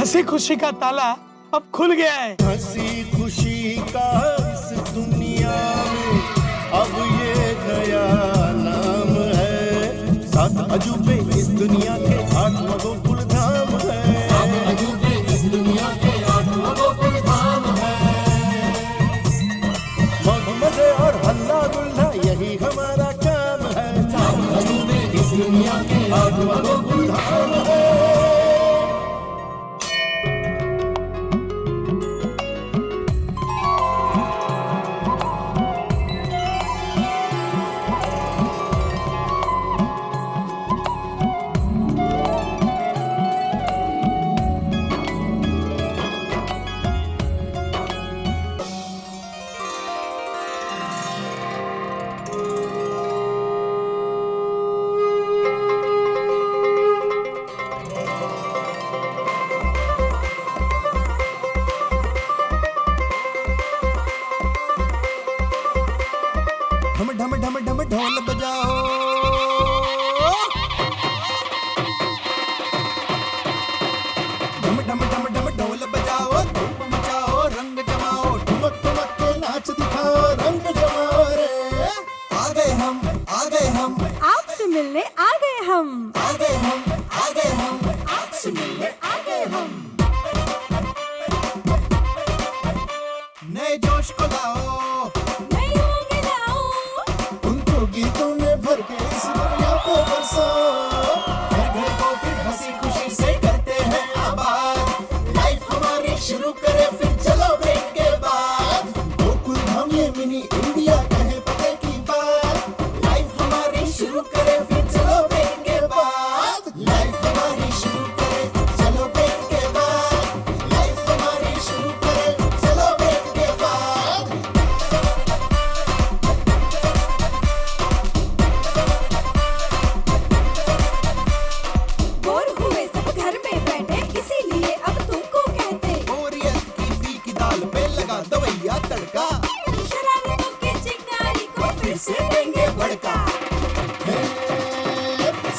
हंसी खुशी का ताला अब खुल गया है। हंसी खुशी का इस दुनिया में अब ये नया नाम है। सात अजूबे इस दुनिया के आठवां गोकुल धाम है। सात अजूबे इस दुनिया के आठवां गोकुल धाम है। मौज मजे और हल्ला गुल्ला यही हमारा काम है। सात अजूबे इस दुनिया के आठवां गोकुल धाम है। ढम ढम ढम ढम ढोल बजाओ। ढम ढम ढम ढम ढोल बजाओ, धूम मचाओ, रंग जमाओ, ठुमक ठुमक के नाच दिखाओ, रंग जमाओ रे। आ गए हम, आ गए हम, आपसे मिलने आ गए हम, आ गए हम, आ गए हम, आपसे मिलने आ गए हम। नए जोश को लाओ, नई उमंग लाओ, उनको गीतों में भर के इस दुनिया को बरसाओ। घर घर को फिर हंसी खुशी से करते हैं आबाद। लाइफ हमारी शुरू करे फिर चलो ब्रेक के बाद। गोकुल धाम ये मिनी इंडिया कहे पते की बात। लाइफ हमारी शुरू करे फिर चलो ब्रेक के बाद। लाइफ हमारी शुरू करे चलो ब्रेक के बाद। लाइफ हमारी शुरू करे चलो ब्रेक के बाद। बोर हुए सब घर में बैठे, इसीलिए अब तुमको कहते, बोरियत की फीकी दाल पे लगा दवैया तड़का। शरारतों के चिंगारी को फिर से देंगे भड़का। हे,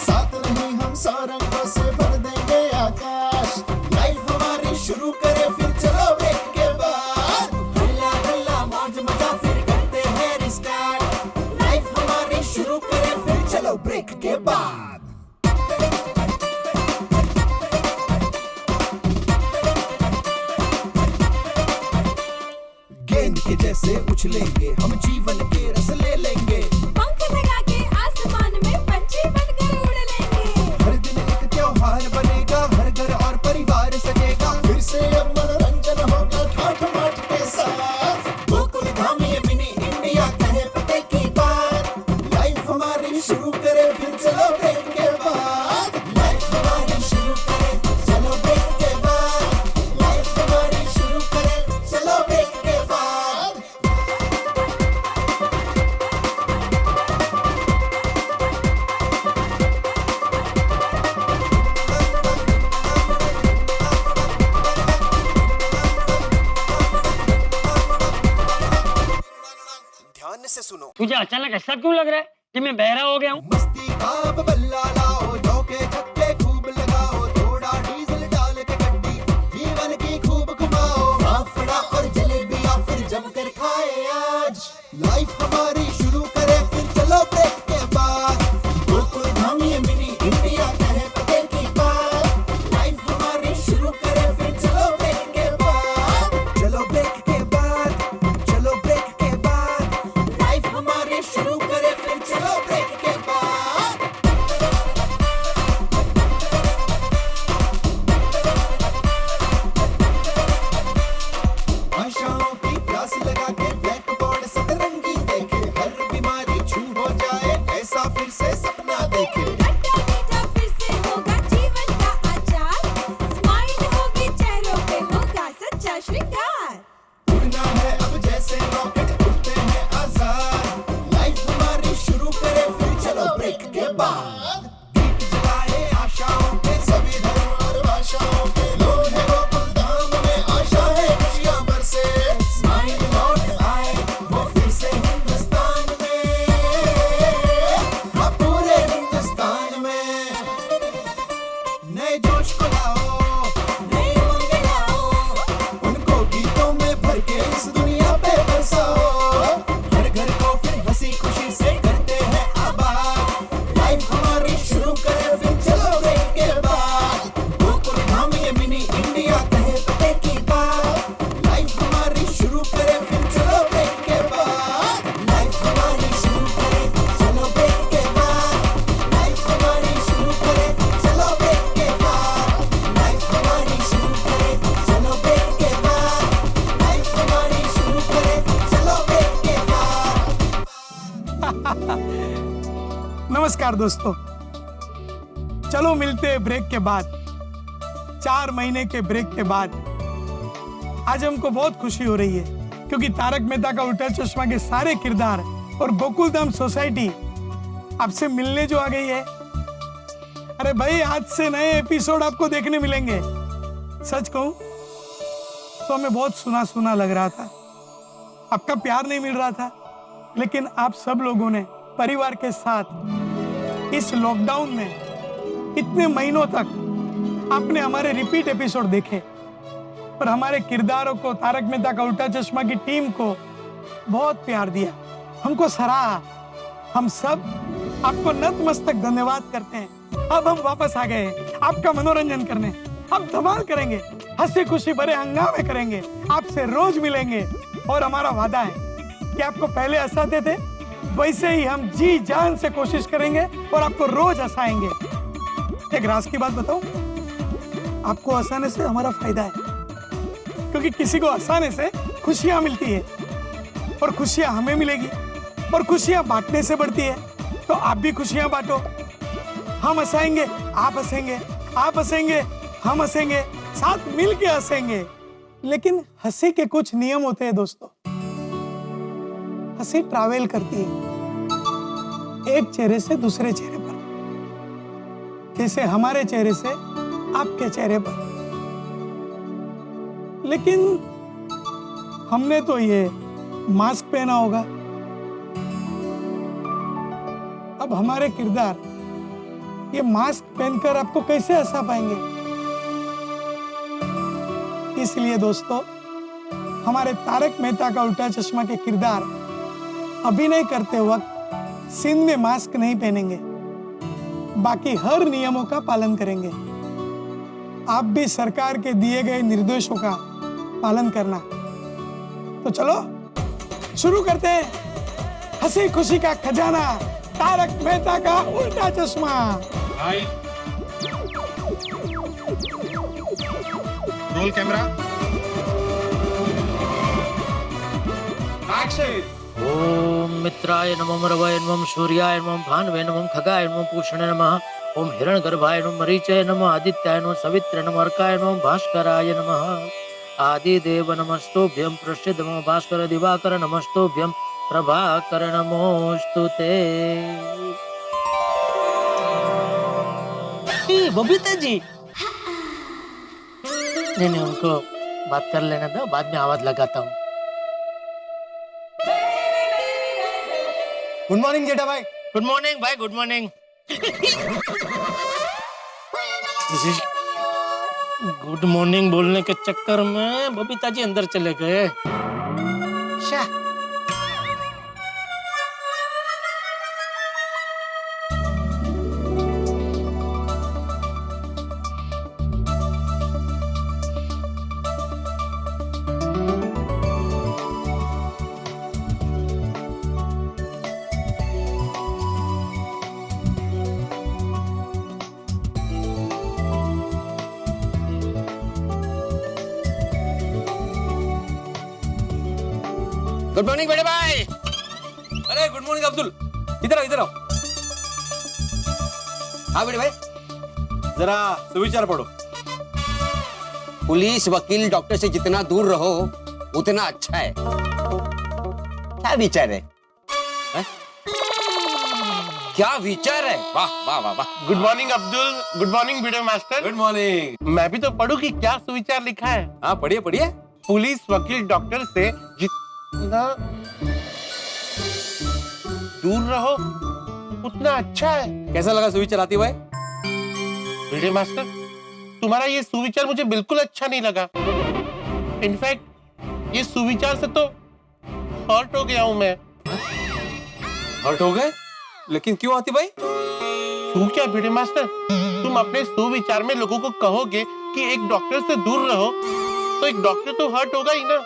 साथ नहीं हम सौ रंगों से भर देंगे आकाश। लाइफ हमारी शुरू करे फिर चलो ब्रेक के बाद। हल्ला हल्ला मौज मजा फिर करते हैं रिस्टार्ट। लाइफ हमारी शुरू करे फिर चलो ब्रेक के बाद। गेंद के जैसे उछलेंगे हम, जीवन के रस ले लेंगे। पंख लगा के आसमान में पंछी बनकर उड़ लेंगे। हर दिन एक त्योहार बनेगा, हर घर और परिवार सजेगा। फिर से अब मनोरंजन होगा ठाठ माठ के साथ। गोकुल धाम ये मिनी इंडिया कहे पते की बात। लाइफ हमारी शुरू करे फिर चलो ब्रेक के बाद। लाइफ हमारी शुरू करे चलो ब्रेक के बाद। लाइफ हमारी शुरू करे चलो ब्रेक के बाद। ध्यान से सुनो। तुझे अचानक ऐसा क्यों लग रहा है कि मैं बहरा हो गया हूँ? मस्ती का अब बल्ला लाओ, झोंके छक्के खूब लगाओ, थोड़ा डीजल डाल के गड्डी जीवन की खूब घुमाओ। फाफड़ा और जलेबियां फिर जमकर खाए आज। लाइफ हमारी शुरू करे फिर चलो ब्रेक के बाद। गोकुल धाम ये मिनी इंडिया कहे पते की बात। लाइफ हमारी शुरू करे फिर चलो ब्रेक के बाद। चलो ब्रेक के बाद, चलो ब्रेक के बाद। लाइफ हमारी शुरू करे फिर चलो ब्रेक के बाद। नमस्कार दोस्तों, चलो मिलते हैं ब्रेक के बाद। 4 महीने के ब्रेक के बाद आज हमको बहुत खुशी हो रही है, क्योंकि तारक मेहता का उल्टा चश्मा के सारे किरदार और गोकुलधाम सोसाइटी आपसे मिलने जो आ गई है। अरे भाई, आज से नए एपिसोड आपको देखने मिलेंगे। सच कहूं तो हमें बहुत सुना सुना लग रहा था, आपका प्यार नहीं मिल रहा था, लेकिन आप सब लोगों ने परिवार के साथ इस लॉकडाउन में इतने महीनों तक आपने हमारे रिपीट एपिसोड देखे और हमारे किरदारों को, तारक मेहता का उल्टा चश्मा की टीम को बहुत प्यार दिया, हमको सराहा। हम सब आपको नतमस्तक धन्यवाद करते हैं। अब हम वापस आ गए हैं आपका मनोरंजन करने। अब धमाल करेंगे, हंसी खुशी भरे हंगामे करेंगे, आपसे रोज मिलेंगे। और हमारा वादा है कि आपको पहले हंसाते थे, वैसे ही हम जी जान से कोशिश करेंगे और आपको रोज हंसाएंगे। एक राज की बात बताऊं, आपको हंसाने से हमारा फायदा है, क्योंकि किसी को हंसाने से खुशियां मिलती है और खुशियां हमें मिलेगी और खुशियां बांटने से बढ़ती है। तो आप भी खुशियां बांटो। हम हंसाएंगे, आप हंसेंगे, आप हंसेंगे, हम हंसेंगे, साथ मिल के हंसेंगे। लेकिन हंसी के कुछ नियम होते हैं दोस्तों। हंसी ट्रैवल करती है एक चेहरे से दूसरे चेहरे पर, जैसे हमारे चेहरे से आपके चेहरे पर। लेकिन हमने तो ये मास्क पहना होगा, अब हमारे किरदार ये मास्क पहनकर आपको कैसे हंसा पाएंगे? इसलिए दोस्तों, हमारे तारक मेहता का उल्टा चश्मा के किरदार अभिनय करते वक्त सीन में मास्क नहीं पहनेंगे, बाकी हर नियमों का पालन करेंगे। आप भी सरकार के दिए गए निर्देशों का पालन करना। तो चलो शुरू करते हैं हंसी खुशी का खजाना, तारक मेहता का उल्टा चश्मा। Roll camera, action. ओम मित्राय नमः, रवये नमः, सूर्याय नमः, भानवे नमः, खगाय नमः, पूषणे नमः, ओम हिरण्यगर्भाय नमः, मरीचाय नमः, आदित्याय नमः, सवित्रे नमः, अर्काय नमः, भास्कराय नमः। आदिदेव नमस्तुभ्यं, प्रसिद्ध नमः, भास्कर दिवाकर नमस्तुभ्यं, प्रभाकर नमोस्तुते। बबीता जी, नहीं उनको बात कर लेना दो, बाद में आवाज लगाता हूँ। गुड मॉर्निंग जेठा भाई। गुड मॉर्निंग भाई, गुड मॉर्निंग। गुड मॉर्निंग बोलने के चक्कर में बबीता जी अंदर चले गए। शाह। गुड मॉर्निंग बड़े भाई। अरे गुड मॉर्निंग अब्दुल, इधर आओ, इधर आओ। हाँ बड़े भाई, जरा सुविचार पढ़ो। पुलिस, वकील, डॉक्टर से जितना दूर रहो उतना अच्छा है। क्या विचार है? क्या विचार है? वाह वाह वाह वाह। Good morning Abdul, good morning video master. Good morning. मैं भी तो पढ़ूं कि क्या सुविचार लिखा है। हाँ पढ़िए पढ़िए। पुलिस, वकील, डॉक्टर से जितना दूर रहो उतना अच्छा है। कैसा लगा सुविचार आती भाई? वीडियो मास्टर, तुम्हारा ये सुविचार मुझे बिल्कुल अच्छा नहीं लगा। इनफैक्ट ये सुविचार से तो हर्ट हो गया हूं मैं। हर्ट हो गए? लेकिन क्यों आती भाई? क्यों क्या वीडियो मास्टर, तुम अपने सुविचार में लोगों को कहोगे कि एक डॉक्टर से दूर रहो, तो एक डॉक्टर तो हर्ट होगा ही ना।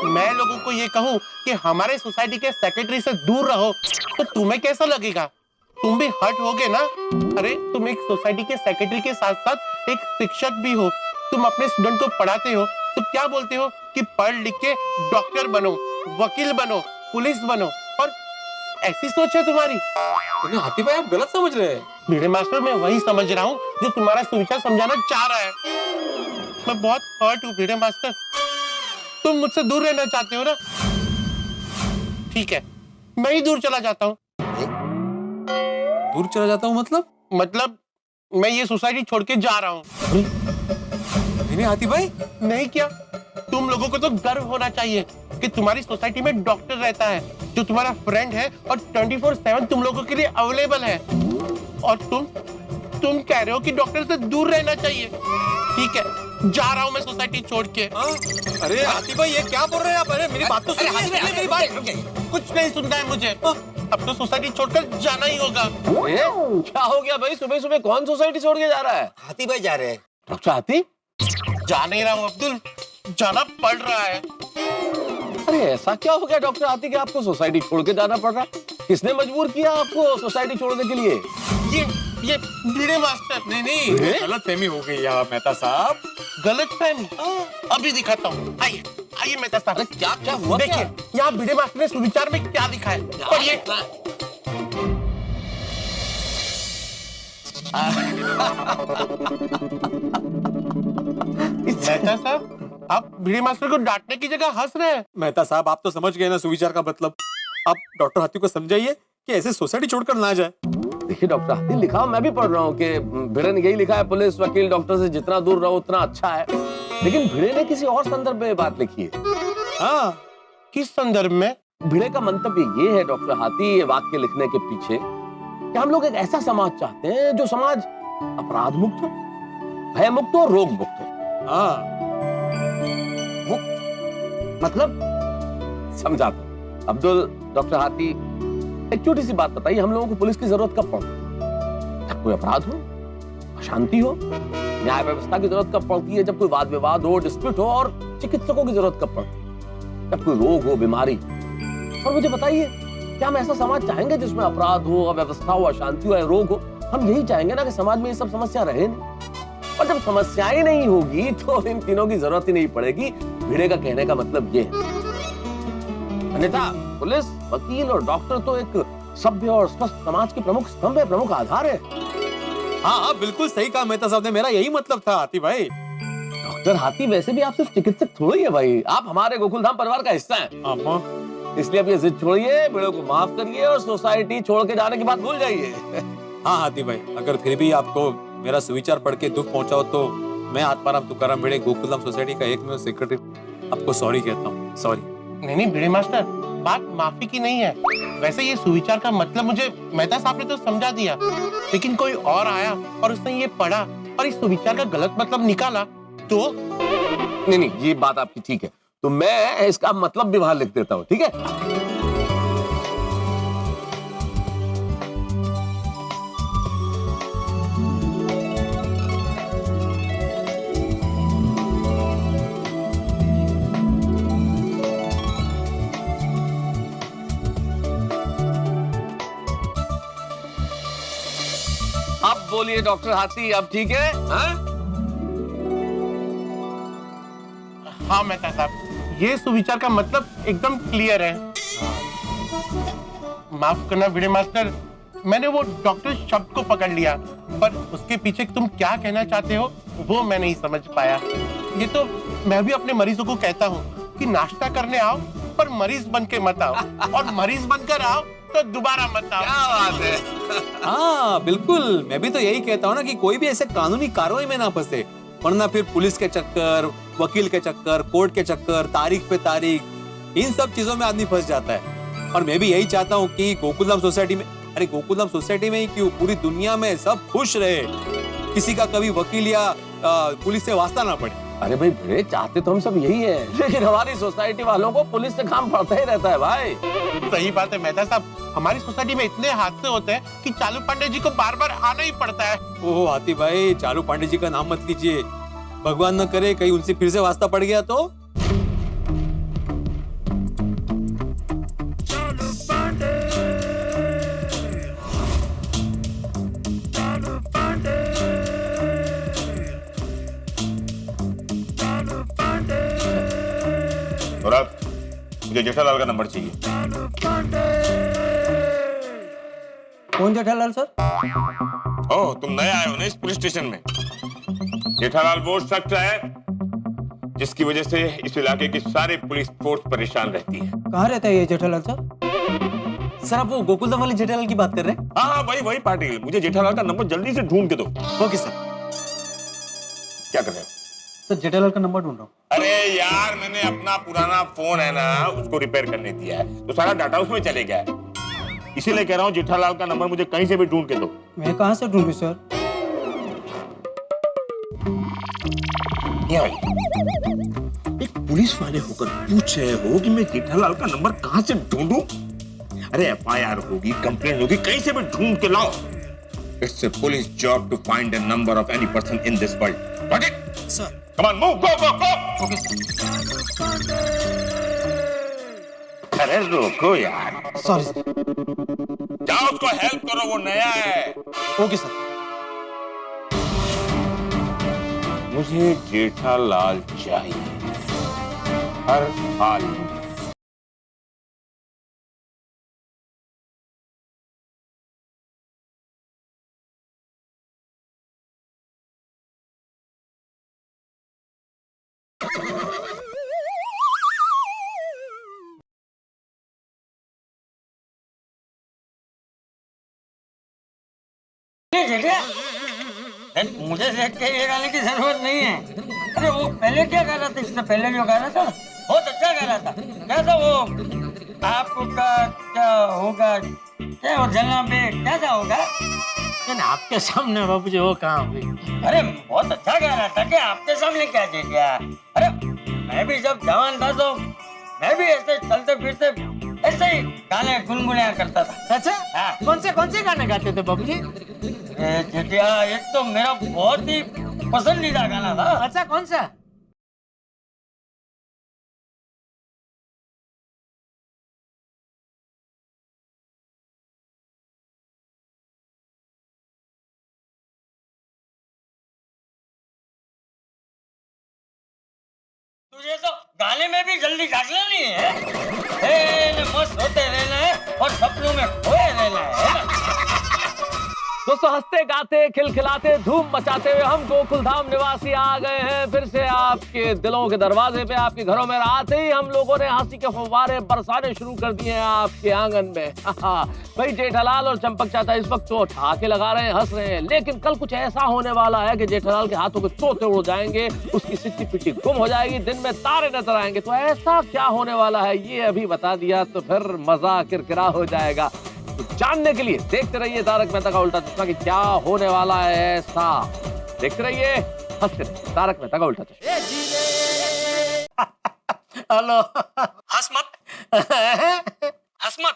मैं लोगों को ये कहूँ कि हमारे सोसाइटी के सेक्रेटरी से दूर रहो, तो तुम्हें कैसा लगेगा? तुम भी हर्ट होगे ना। अरे तुम एक सोसाइटी के सेक्रेटरी के साथ साथ एक शिक्षक भी हो, तुम अपने स्टूडेंट को पढ़ाते हो, तो क्या बोलते हो कि पढ़ लिख के डॉक्टर बनो, वकील बनो, पुलिस बनो, और ऐसी सोच है तुम्हारी? नहीं हाथी भाई आप गलत समझ रहे हैं। भिड़े मास्टर मैं वही समझ रहा हूँ जो तुम्हारा सुविचार समझाना चाह रहा है। मैं बहुत हर्ट हूँ भिड़े मास्टर। तुम मुझसे दूर रहना चाहते हो ना? ठीक है, मैं ही दूर चला जाता हूँ। दूर चला जाता हूँ मतलब मैं ये सोसाइटी छोड़ के जा रहा हूँ। नहीं हाथी भाई। नहीं क्या? तुम लोगों को तो गर्व होना चाहिए कि तुम्हारी सोसाइटी में डॉक्टर रहता है जो तुम्हारा फ्रेंड है और 24/7 तुम लोगों के लिए अवेलेबल है। और तुम कह रहे हो कि डॉक्टर से दूर रहना चाहिए। ठीक है, जा रहा हूँ मैं सोसाइटी छोड़ के। अरे हाथी भाई ये क्या बोल रहे हैं आप? अरे मेरी बात तो सुनिए, मेरी बात। कुछ नहीं सुनना है मुझे। अब तो सोसाइटी छोड़कर जाना ही होगा। क्या हो गया भाई? सुबह सुबह कौन सोसाइटी छोड़ के जा रहा है? हाथी भाई जा रहे हैं। डॉक्टर हाथी? जा नहीं रहा हूँ अब्दुल, जाना पड़ रहा है। अरे ऐसा क्या हो गया डॉक्टर हाथी कि आपको सोसाइटी छोड़ के जाना पड़ रहा? किसने मजबूर किया आपको सोसाइटी छोड़ने के लिए? ये भिड़े मास्टर। नहीं गलत फहमी हो गई यहाँ मेहता साहब। गलत फहमी? अभी दिखाता हूँ। आइए आइए मेहता साहब। क्या हुआ? देखिए यहाँ भिड़े मास्टर ने सुविचार में क्या लिखा है, पढ़िए। मेहता साहब आप भिड़े मास्टर को डांटने की जगह हंस रहे हैं। मेहता साहब आप तो समझ गए ना सुविचार का मतलब। आप डॉक्टर हाथी को समझाइए कि ऐसे सोसाइटी छोड़कर ना जाए। देखिए डॉक्टर हाथी, लिखा मैं भी पढ़ रहा हूँ कि भिड़े ने यही लिखा है, पुलिस वकील डॉक्टर से जितना दूर रहो उतना अच्छा है। लेकिन भिड़े ने किसी और संदर्भ में बात लिखी है। हाँ, किस संदर्भ में? भिड़े का मंतव्य ये है डॉक्टर हाथी, ये वाक्य लिखने के पीछे, कि हम लोग एक ऐसा समाज चाहते हैं जो समाज अपराध मुक्त हो, भय मुक्त हो, रोग मुक्त हो। हाँ मतलब समझाता हूं अब्दुल। डॉक्टर हाथी एक छोटी सी बात बताइए, हम लोगों को पुलिस की जरूरत कब पड़ती है? जब कोई अपराध हो, अशांति हो। न्याय व्यवस्था की जरूरत कब पड़ती है? जब कोई वाद विवाद हो, डिस्प्यूट हो। और चिकित्सकों की जरूरत कब पड़ती है? जब कोई रोग हो, बीमारी। और मुझे बताइए, क्या हम ऐसा समाज चाहेंगे जिसमें अपराध हो, अव्यवस्था हो, अशांति हो, रोग हो? हम यही चाहेंगे ना कि समाज में ये सब समस्या रहे नहीं। और जब समस्याएं नहीं होगी तो इन तीनों की जरूरत ही नहीं पड़ेगी। भिड़े का कहने का मतलब ये है। अन्यथा पुलिस, वकील और डॉक्टर तो एक सभ्य और स्वस्थ समाज के प्रमुख स्तंभ है, प्रमुख आधार है। हाँ बिल्कुल सही कहा मेहता साहब ने। मेरा यही मतलब था हाथी भाई। डॉक्टर हाथी वैसे भी आप सिर्फ चिकित्सक थोड़ी है भाई, आप हमारे गोकुलधाम परिवार का हिस्सा हैं। इसलिए अब ये जिद छोड़िए, भिड़े को माफ करिए और सोसाइटी छोड़ के जाने की बात भूल जाइए। हाँ हाथी भाई, अगर फिर भी आपको मेरा सुविचार पढ़ के दुख पहुंचाओ तो मैं आत्माराम तुकाराम भिड़े गोकुलधाम सोसाइटी का एकमेव सेक्रेटरी आपको सॉरी कहता हूँ। सॉरी। नहीं भिड़े मास्टर, बात माफी की नहीं है। वैसे ये सुविचार का मतलब मुझे मेहता साहब ने तो समझा दिया, लेकिन कोई और आया और उसने ये पढ़ा और इस सुविचार का गलत मतलब निकाला तो? नहीं, ये बात आपकी ठीक है, तो मैं इसका मतलब भी बाहर लिख देता हूँ, ठीक है? अब बोलिए डॉक्टर हाथी, अब ठीक है? हाँ मेहता साहब, ये सुविचार का मतलब एकदम क्लियर है। माफ करना भिड़े मास्टर, मैंने वो डॉक्टर शब्द को पकड़ लिया, पर उसके पीछे तुम क्या कहना चाहते हो वो मैं नहीं समझ पाया। ये तो मैं भी अपने मरीजों को कहता हूँ कि नाश्ता करने आओ पर मरीज बन के मत आओ, और मरीज बनकर आओ तो दोबारा मत आओ। क्या बात है? हाँ बिल्कुल, मैं भी तो यही कहता हूँ ना कि कोई भी ऐसे कानूनी कार्रवाई में ना फंसे, वरना फिर पुलिस के चक्कर, वकील के चक्कर, कोर्ट के चक्कर, तारीख पे तारीख, इन सब चीजों में आदमी फंस जाता है। और मैं भी यही चाहता हूँ कि गोकुलधाम सोसाइटी में, अरे गोकुलधाम सोसाइटी में ही क्यों, पूरी दुनिया में सब खुश रहे, किसी का कभी वकील या पुलिस से वास्ता ना पड़े। अरे भाई भिड़े, चाहते तो हम सब यही है, लेकिन हमारी सोसाइटी वालों को पुलिस से काम पड़ता ही रहता है भाई। सही बात है मेहता साहब, हमारी सोसाइटी में इतने हादसे होते हैं कि चालू पांडे जी को बार बार आना ही पड़ता है। ओह हाथी भाई, चालू पांडे जी का नाम मत लीजिए, भगवान न करे कहीं उनसे फिर से वास्ता पड़ गया तो। मुझे जेठालाल का नंबर चाहिए। कौन जेठालाल सर? ओह, तुम नए आए हो ना इस पुलिस स्टेशन में। जेठालाल वो शख्स है जिसकी वजह से इस इलाके की सारी पुलिस फोर्स परेशान रहती है। कहाँ रहता है ये जेठालाल सर? सर आप वो गोकुलधाम वाले जेठालाल की बात कर रहे हैं? हाँ वही पाटिल, मुझे जेठालाल का नंबर जल्दी से ढूंढ के दो। Okay sir. क्या कर रहे हो? सर जेठालाल का नंबर ढूंढ रहा हूँ। अरे यार, मैंने अपना पुराना फोन है ना उसको रिपेयर करने दिया है, तो सारा डाटा उसमें चले गया है। इसीलिए कह रहा हूँ जेठालाल का नंबर मुझे कहीं से भी ढूंढ के दो। मैं कहाँ से ढूंढूं सर? ये भाई, एक पुलिस वाले होकर पूछ रहे हो कि मैं जेठालाल का नंबर कहाँ से ढूंढूं? अरे एफआईआर होगी, कंप्लेंट होगी, कहीं से भी ढूंढ के लाओ। It's a police job to find a number of any person in this world. Got it? Sir. Come on, move, go. Okay sir. अरे रुको यार, सॉरी सर। जाओ उसको हेल्प करो, वो नया है। Okay sir. मुझे जेठालाल चाहिए हर हाल में। मुझे देख के ये गाने की जरूरत नहीं है। अरे वो पहले क्या गा रहा था, इससे पहले जो गा रहा था बहुत अच्छा गा रहा था। क्या था वो, आपका क्या होगा, क्या वो जलना पे क्या था होगा? आपके सामने बाबू जी वो कहाँ हुई? अरे बहुत अच्छा गा रहा था कि आपके सामने क्या दे दिया। अरे मैं भी जब जवान था तो मैं भी ऐसे चलते फिरते ऐसे ही गाने गुनगुनाया करता था। अच्छा हाँ। कौन से गाने गाते थे बाबू जी? जेठिया, एक तो मेरा बहुत ही पसंदीदा गाना था। अच्छा कौन सा? तुझे तो गाने में भी जल्दी जागना नहीं है, मस्त होते रहना है और सपनों में खोए रहना है। दोस्तों हंसते गाते खिलखिलाते धूम मचाते हुए हम गोकुलधाम निवासी आ गए हैं फिर से आपके दिलों के दरवाजे पे। आपके घरों में आते ही हम लोगों ने हंसी के फव्वारे बरसाने शुरू कर दिए हैं आपके आंगन में। भाई जेठालाल और चंपक चाचा इस वक्त तो ठहाके लगा रहे हैं, हंस रहे हैं, लेकिन कल कुछ ऐसा होने वाला है कि जेठालाल के हाथों के तोते उड़ जाएंगे, उसकी सिट्टी पिट्टी गुम हो जाएगी, दिन में तारे नजर आएंगे। तो ऐसा क्या होने वाला है ये अभी बता दिया तो फिर मजा किरकिरा हो जाएगा। तो जानने के लिए देखते रहिए तारक मेहता का उल्टा चश्मा कि क्या होने वाला है ऐसा। देखते रहिए, हंसते रहिए, तारक मेहता का उल्टा चश्मा। हेलो। हंस मत, हंस मत।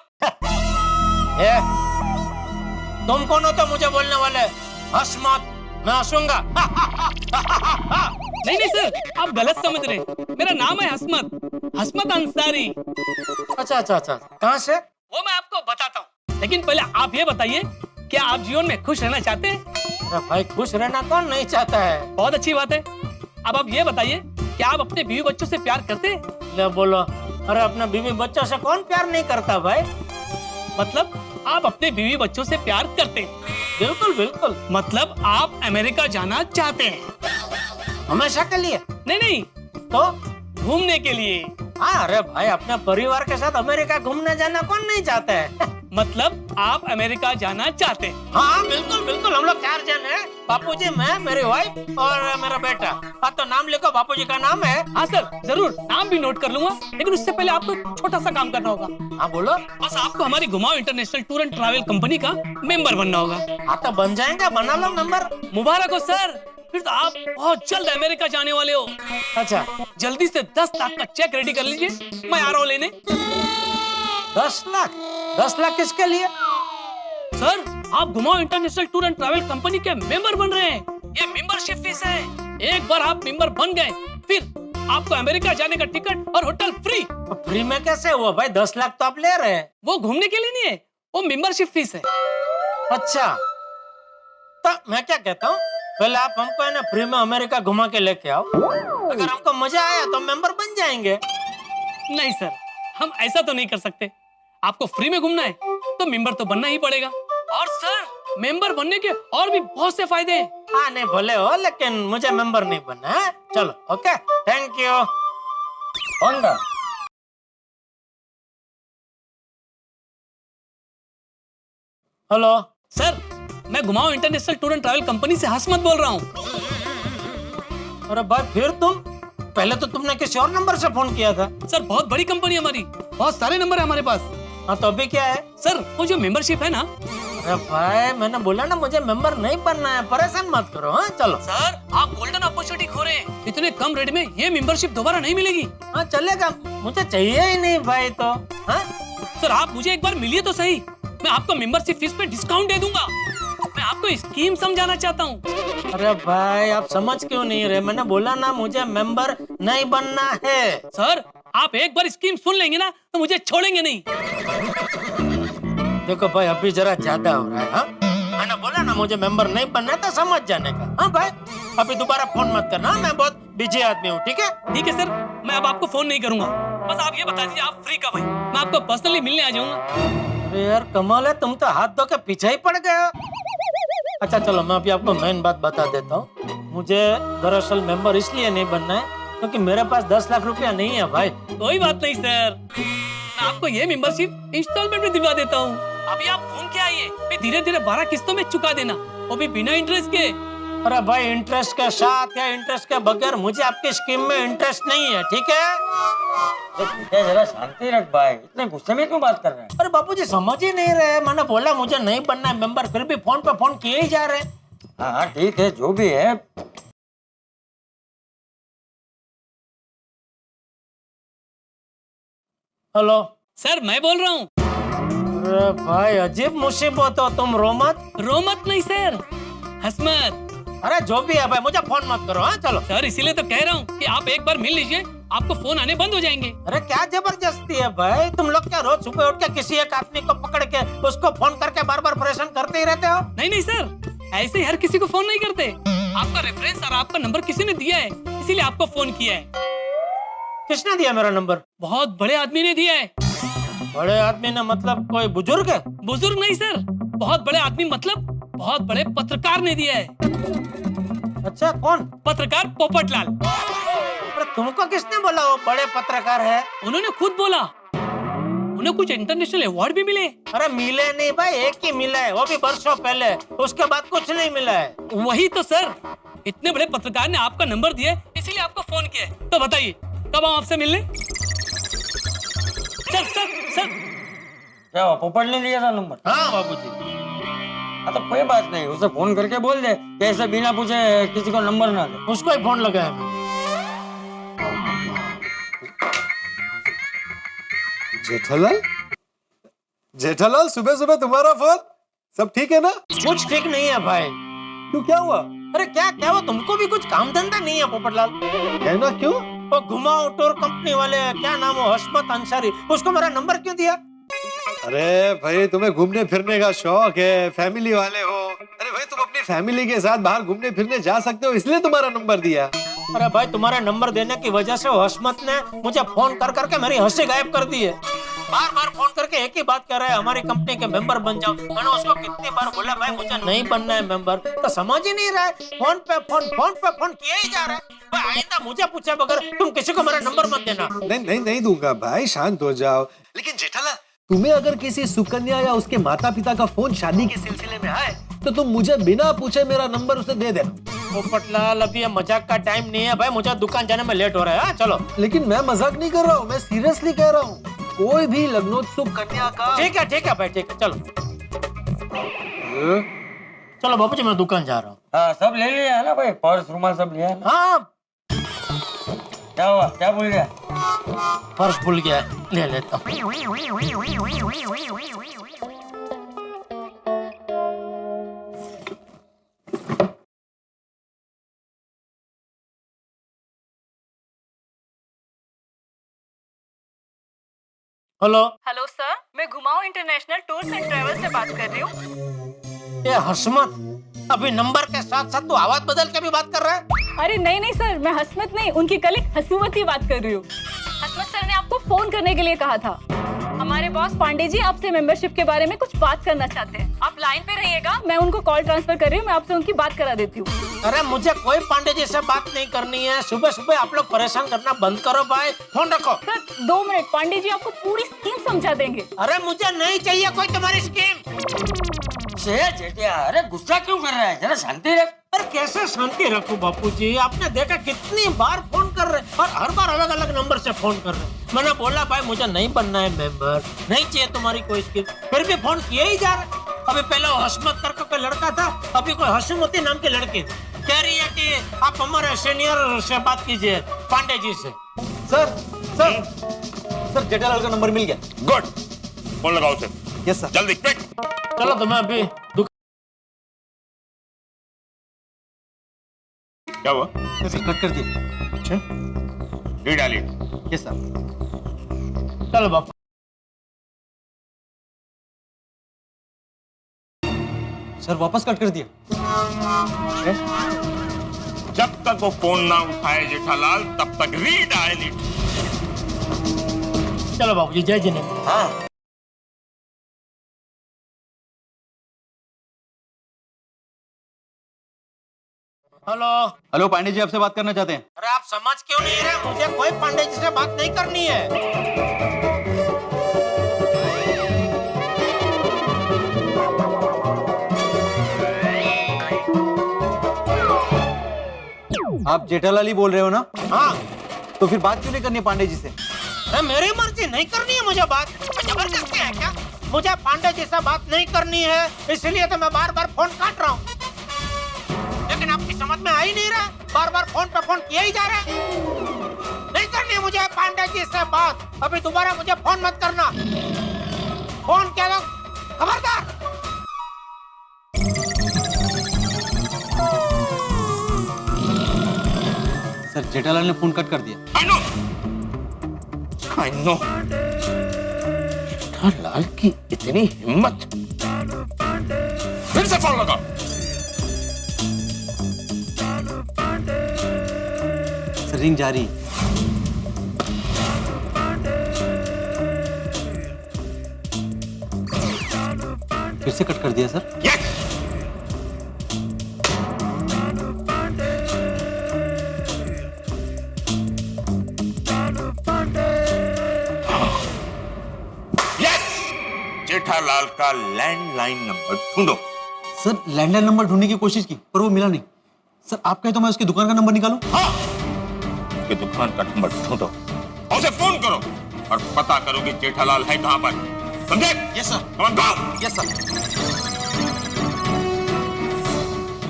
तुम कौन हो तो मुझे बोलने वाले? हंस मत, मैं हंसूंगा। नहीं सर, आप गलत समझ रहे हैं। मेरा नाम है हसमत, हसमत अंसारी। अच्छा, कहाँ से? वो मैं आपको बताता हूँ, लेकिन पहले आप ये बताइए, क्या आप जीवन में खुश रहना चाहते हैं? अरे भाई खुश रहना कौन नहीं चाहता है? बहुत अच्छी बात है। अब आप ये बताइए, क्या आप अपने बीवी बच्चों से प्यार करते हैं? ले बोलो। अरे अपने बीवी बच्चों से कौन प्यार नहीं करता भाई? मतलब आप अपने बीवी बच्चों से प्यार करते हैं? बिल्कुल। मतलब आप अमेरिका जाना चाहते हैं? हमेशा के लिए? नहीं, तो घूमने के लिए। हाँ, अरे भाई अपने परिवार के साथ अमेरिका घूमने जाना कौन नहीं चाहता है? मतलब आप अमेरिका जाना चाहते हैं? हाँ बिल्कुल, हम लोग 4 जन हैं। बापूजी, मैं, मेरी वाइफ और मेरा बेटा। हाँ तो नाम लिखो, बापूजी का नाम है। हाँ सर जरूर, नाम भी नोट कर लूंगा, लेकिन उससे पहले आपको छोटा सा काम करना होगा। हाँ बोलो। बस आपको हमारी घुमाओ international tour and travel company का मेंबर बनना होगा। हाँ तो बन जाएंगे, बना लो मेंबर। मुबारक हो सर, फिर तो आप बहुत जल्द अमेरिका जाने वाले हो। अच्छा, जल्दी से 10 लाख का चेक रेडी कर लीजिए, मैं आ रहा हूँ लेने। 10 लाख? 10 लाख किसके लिए? सर आप घुमाओ international tour and travel company के मेंबर बन रहे हैं। ये मेंबरशिप फीस है। एक बार आप मेंबर बन गए, फिर आपको अमेरिका जाने का टिकट और होटल फ्री। फ्री में कैसे हुआ भाई? 10 लाख तो आप ले रहे हैं। वो घूमने के लिए नहीं है, वो मेंबरशिप फीस है। अच्छा, तो मैं क्या कहता हूँ, पहले आप हमको है ना फ्री में अमेरिका घुमा के लेके आओ। अगर हमको मजा आया तो मेंबर बन जाएंगे। नहीं सर, हम ऐसा तो नहीं कर सकते। आपको फ्री में घूमना है तो मेंबर तो बनना ही पड़ेगा। और सर मेंबर बनने के और भी बहुत से फायदे हैं। हाँ नहीं भले हो, लेकिन मुझे मेंबर नहीं बनना है। चलो ओके, थैंक यू। कौन था? हेलो सर मैं घुमाओ international tour and travel company से हसमत बोल रहा हूँ। अरे भाई फिर तुम, पहले तो तुमने किसी और नंबर से फोन किया था। सर बहुत बड़ी कंपनी है हमारी, बहुत सारे नंबर है हमारे पास। हाँ तो अभी क्या है? सर वो जो मेंबरशिप है ना। अरे भाई मैंने बोला ना मुझे मेंबर नहीं बनना है, परेशान मत करो। हाँ चलो। सर आप गोल्डन अपॉर्चुनिटी खो रहे हैं, इतने कम रेट में ये मेंबरशिप दोबारा नहीं मिलेगी। हाँ चलेगा, मुझे चाहिए ही नहीं भाई तो। हाँ सर आप मुझे एक बार मिलिए तो सही, मैं आपको मेंबरशिप फीस पे डिस्काउंट दे दूंगा। मैं आपको स्कीम समझाना चाहता हूँ। अरे भाई आप समझ क्यों नहीं रहे? मैंने बोला ना मुझे मेंबर नहीं बनना है। सर आप एक बार स्कीम सुन लेंगे ना तो मुझे छोड़ेंगे नहीं। देखो भाई अभी जरा ज्यादा हो रहा है। हाँ मैंने बोला ना मुझे मेंबर नहीं बनना है तो समझ जाने का। हाँ भाई अभी दोबारा फोन मत करना, मैं बहुत बिजी आदमी हूँ। ठीक है? ठीक है सर, मैं अब आपको फोन नहीं करूंगा। बस आप ये बता दीजिए आप फ्री कब हैं, मैं आपको पर्सनली मिलने आ जाऊंगा। अरे यार कमाल है, तुम तो हाथ धो के पीछे ही पड़ गए हो। अच्छा चलो मैं अभी आपको मेन बात बता देता हूँ। मुझे दरअसल मेंबर इसलिए नहीं बनना है क्योंकि मेरे पास 10 लाख रुपया नहीं है भाई। कोई बात नहीं सर, मैं आपको ये मेंबरशिप इंस्टॉलमेंट में दिलवा देता हूँ। अभी आप घूम के आइए, फिर धीरे धीरे 12 किस्तों में चुका देना, वो भी बिना इंटरेस्ट के। अरे भाई इंटरेस्ट के साथ या इंटरेस्ट के बगैर मुझे आपकी स्कीम में इंटरेस्ट नहीं है। ठीक है? जरा शांति रख भाई, इतने गुस्से में क्यों बात कर रहे हैं? अरे बापूजी समझ ही नहीं रहे, मैंने बोला मुझे नहीं बनना है मेंबर, फिर भी फोन पे फोन किए ही जा रहे। हाँ ठीक है, जो भी है। हेलो सर मैं बोल रहा हूँ। अरे भाई अजीब मुसीबत हो तुम, रो मत। रोमत नहीं सर, हसमत। अरे जो भी है भाई मुझे फोन मत करो। हाँ चलो। सर इसीलिए तो कह रहा हूँ कि आप एक बार मिल लीजिए, आपको फोन आने बंद हो जाएंगे। अरे क्या जबरदस्ती है भाई, तुम लोग क्या रोज सुबह उठ के किसी एक आदमी को पकड़ के उसको फोन करके बार बार परेशान करते ही रहते हो? नहीं नहीं सर, ऐसे ही हर किसी को फोन नहीं करते। आपका रेफरेंस और आपका नंबर किसी ने दिया है, इसीलिए आपको फोन किया है। किसने दिया मेरा नंबर? बहुत बड़े आदमी ने दिया है। बड़े आदमी ने मतलब कोई बुजुर्ग है? बुजुर्ग नहीं सर, बहुत बड़े आदमी मतलब बहुत बड़े पत्रकार ने दिया है। अच्छा कौन? पत्रकार पोपटलाल। अरे तुमको किसने बोला वो बड़े पत्रकार है? उन्होंने खुद बोला, उन्हें कुछ इंटरनेशनल अवार्ड भी मिले। अरे मिले नहीं भाई, एक ही मिला है, वो भी वर्षों पहले, उसके बाद कुछ नहीं मिला है। वही तो सर, इतने बड़े पत्रकार ने आपका नंबर दिया इसीलिए आपको फोन किया है। तो बताइए कब हम आपसे मिलने? सर सर सर क्या हुआ, पोपट ने दिया था नंबर? हाँ बाबूजी। हाँ तो कोई बात नहीं, उसे फोन करके बोल दे कि ऐसे बिना पूछे किसी को नंबर ना दे। उसको ही फोन लगाया मैं। जेठालाल, जेठालाल सुबह सुबह तुम्हारा फोन, सब ठीक है ना? कुछ ठीक नहीं है भाई। क्यों, क्या हुआ? अरे क्या क्या हुआ, तुमको भी कुछ काम धंधा नहीं है पोपटलाल? है ना, क्यों? वो घुमाओ टूर कंपनी वाले, क्या नाम हो, हसमत अंसारी, उसको मेरा नंबर क्यों दिया? अरे भाई तुम्हें घूमने फिरने का शौक है, फैमिली वाले हो। अरे भाई तुम अपनी फैमिली के साथ बाहर घूमने फिरने जा सकते हो, इसलिए तुम्हारा नंबर दिया। अरे भाई तुम्हारा नंबर देने की वजह से हसमत ने मुझे फोन कर करके मेरी हंसी गायब कर दी है। बार बार फोन करके एक ही बात कर रहा है, हमारी कंपनी के मेंबर बन जाओ। मैंने उसको कितनी बार बोला भाई मुझे नहीं बनना है मेंबर, तो समझ ही नहीं रहा है। फोन पे फोन किए ही जा रहा है। भाई आइंदा मुझे पूछे बगैर तुम किसी को मेरा नंबर मत देना। नहीं दूंगा भाई, शांत हो जाओ। लेकिन जेठालाल तुम्हें अगर किसी सुकन्या या उसके माता पिता का फोन शादी के सिलसिले में आए तो तुम मुझे बिना पूछे मेरा नंबर उसे दे देना। पोपटलाल अभी ये मजाक का टाइम नहीं है भाई, मुझे दुकान जाने में लेट हो रहा है। हाँ चलो। लेकिन मैं मजाक नहीं कर रहा हूँ, मैं सीरियसली कह रहा हूँ। कोई भी लग्नोत्सुक कन्या का। ठीक है भाई, ठीक है चलो। चलो बाबूजी मैं दुकान जा रहा हूँ। हाँ सब ले लिया है ना भाई, पर्स रुमाल सब लिया है ना? हाँ क्या हुआ, क्या भूल गया? पर्स भूल गया, ले लेता हूँ। हेलो हेलो सर, मैं घुमाओ इंटरनेशनल टूर्स एंड ट्रैवल से बात कर रही हूँ। ये हसमत अभी नंबर के साथ साथ तू आवाज बदल के भी बात कर रहा है? अरे नहीं सर, मैं हसमत नहीं, उनकी कलीग हसूमती बात कर रही हूँ। हसमत सर ने आपको फोन करने के लिए कहा था। हमारे बॉस पांडे जी आपसे मेंबरशिप के बारे में कुछ बात करना चाहते हैं। आप लाइन पे रहिएगा, मैं उनको कॉल ट्रांसफर कर रही हूँ, मैं आपसे उनकी बात करा देती हूँ। अरे मुझे कोई पांडे जी से बात नहीं करनी है। सुबह सुबह आप लोग परेशान करना बंद करो भाई, फोन रखो। सर 2 मिनट, पांडे जी आपको पूरी स्कीम समझा देंगे। अरे मुझे नहीं चाहिए कोई तुम्हारी स्कीम। जेठिया, अरे गुस्सा क्यों कर रहा है? जरा शांति रख। पर कैसे शांति रखूं बापूजी? आपने देखा कितनी बार फोन कर रहे और हर बार अलग अलग नंबर से फोन कर रहे। मैंने बोला भाई मुझे नहीं बनना है मेंबर, नहीं चाहिए तुम्हारी कोई स्कीम, फिर भी फोन किए ही जा रहे। अभी पहले वो हसमत करके कोई लड़का था, अभी कोई हसमती नाम के लड़के कह रही है कि आप हमारे सीनियर से बात कीजिए, पांडे जी से। सर सर जेठालाल का नंबर मिल गया। गुड, फोन लगाओ उसे। Yes sir. जल्दी क्विक। चलो तो मैं अभी क्या हुआ? कट कर दिया। अच्छा, रीडायलेट। Yes sir. चलो बापू। सर वापस कट कर दिया। जब तक वो फोन ना उठाए जेठालाल तब तक रीडायलेट। चलो बाबू जी, जय जिनेंद्र। हाँ हेलो। हेलो, पांडे जी आपसे बात करना चाहते हैं। अरे आप समझ क्यों नहीं रहे? मुझे कोई पांडे जी से बात नहीं करनी है। आप जेठालाल ही बोल रहे हो ना? हाँ। तो फिर बात क्यों नहीं करनी है पांडे जी से? अरे मेरी मर्जी, नहीं करनी है मुझे बात। जबरदस्ती है क्या? मुझे पांडे जी से बात नहीं करनी है, इसलिए तो मैं बार बार फोन काट रहा हूँ। लेकिन आपकी समझ में आ ही नहीं रहा, बार बार फोन पे फोन किए ही जा रहे। नहीं करनी है मुझे पांडे जी से बात। अभी दोबारा मुझे फोन मत करना। फोन किया तो खबरदार। सर जेठालाल ने फोन कट कर दिया। I know. जेठालाल की इतनी हिम्मत। फिर से फोन लगा। सर रिंग जा रही है। फिर से कट कर दिया सर। Yes. जेठालाल का लैंडलाइन नंबर ढूंढो। सर लैंडलाइन नंबर ढूंढने की कोशिश की पर वो मिला नहीं। सर आप कहे तो मैं उसकी दुकान का नंबर निकालूं? हाँ, उसके दुकान का नंबर ढूंढो और उसे फोन करो और पता करो कि जेठालाल है कहां पर। समझे? Yes sir. Come on, go. Yes sir.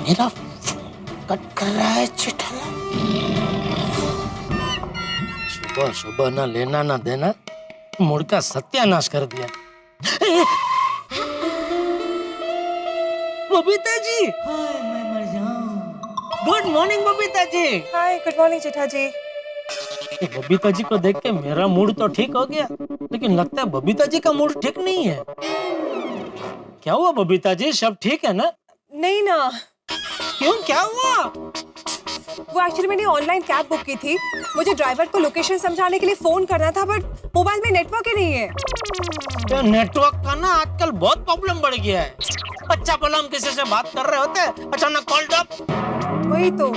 मेरा कट कर रहा है जेठालाल। सुबह सुबह ना लेना ना देना, मूड का सत्यानाश कर दिया। बबीता जी, मैं मर जाऊं। Good morning Babita ji. हाय, गुड मॉर्निंग जेठा जी। बबीता जी को देख के मेरा मूड तो ठीक हो गया, लेकिन लगता है बबीता जी का मूड ठीक नहीं है। क्या हुआ बबीता जी, सब ठीक है ना? नहीं ना, क्यों, क्या हुआ? वो एक्चुअली मैंने ऑनलाइन कैब बुक की थी। मुझे ड्राइवर को लोकेशन समझाने के लिए फोन करना था, बट मोबाइल में नेटवर्क ही नहीं है। तो नेटवर्क का ना आजकल बहुत प्रॉब्लम बढ़ गया है। अच्छा भला हम किसी से बात कर रहे होते हैं, अचानक कॉल ड्रॉप। वही तो,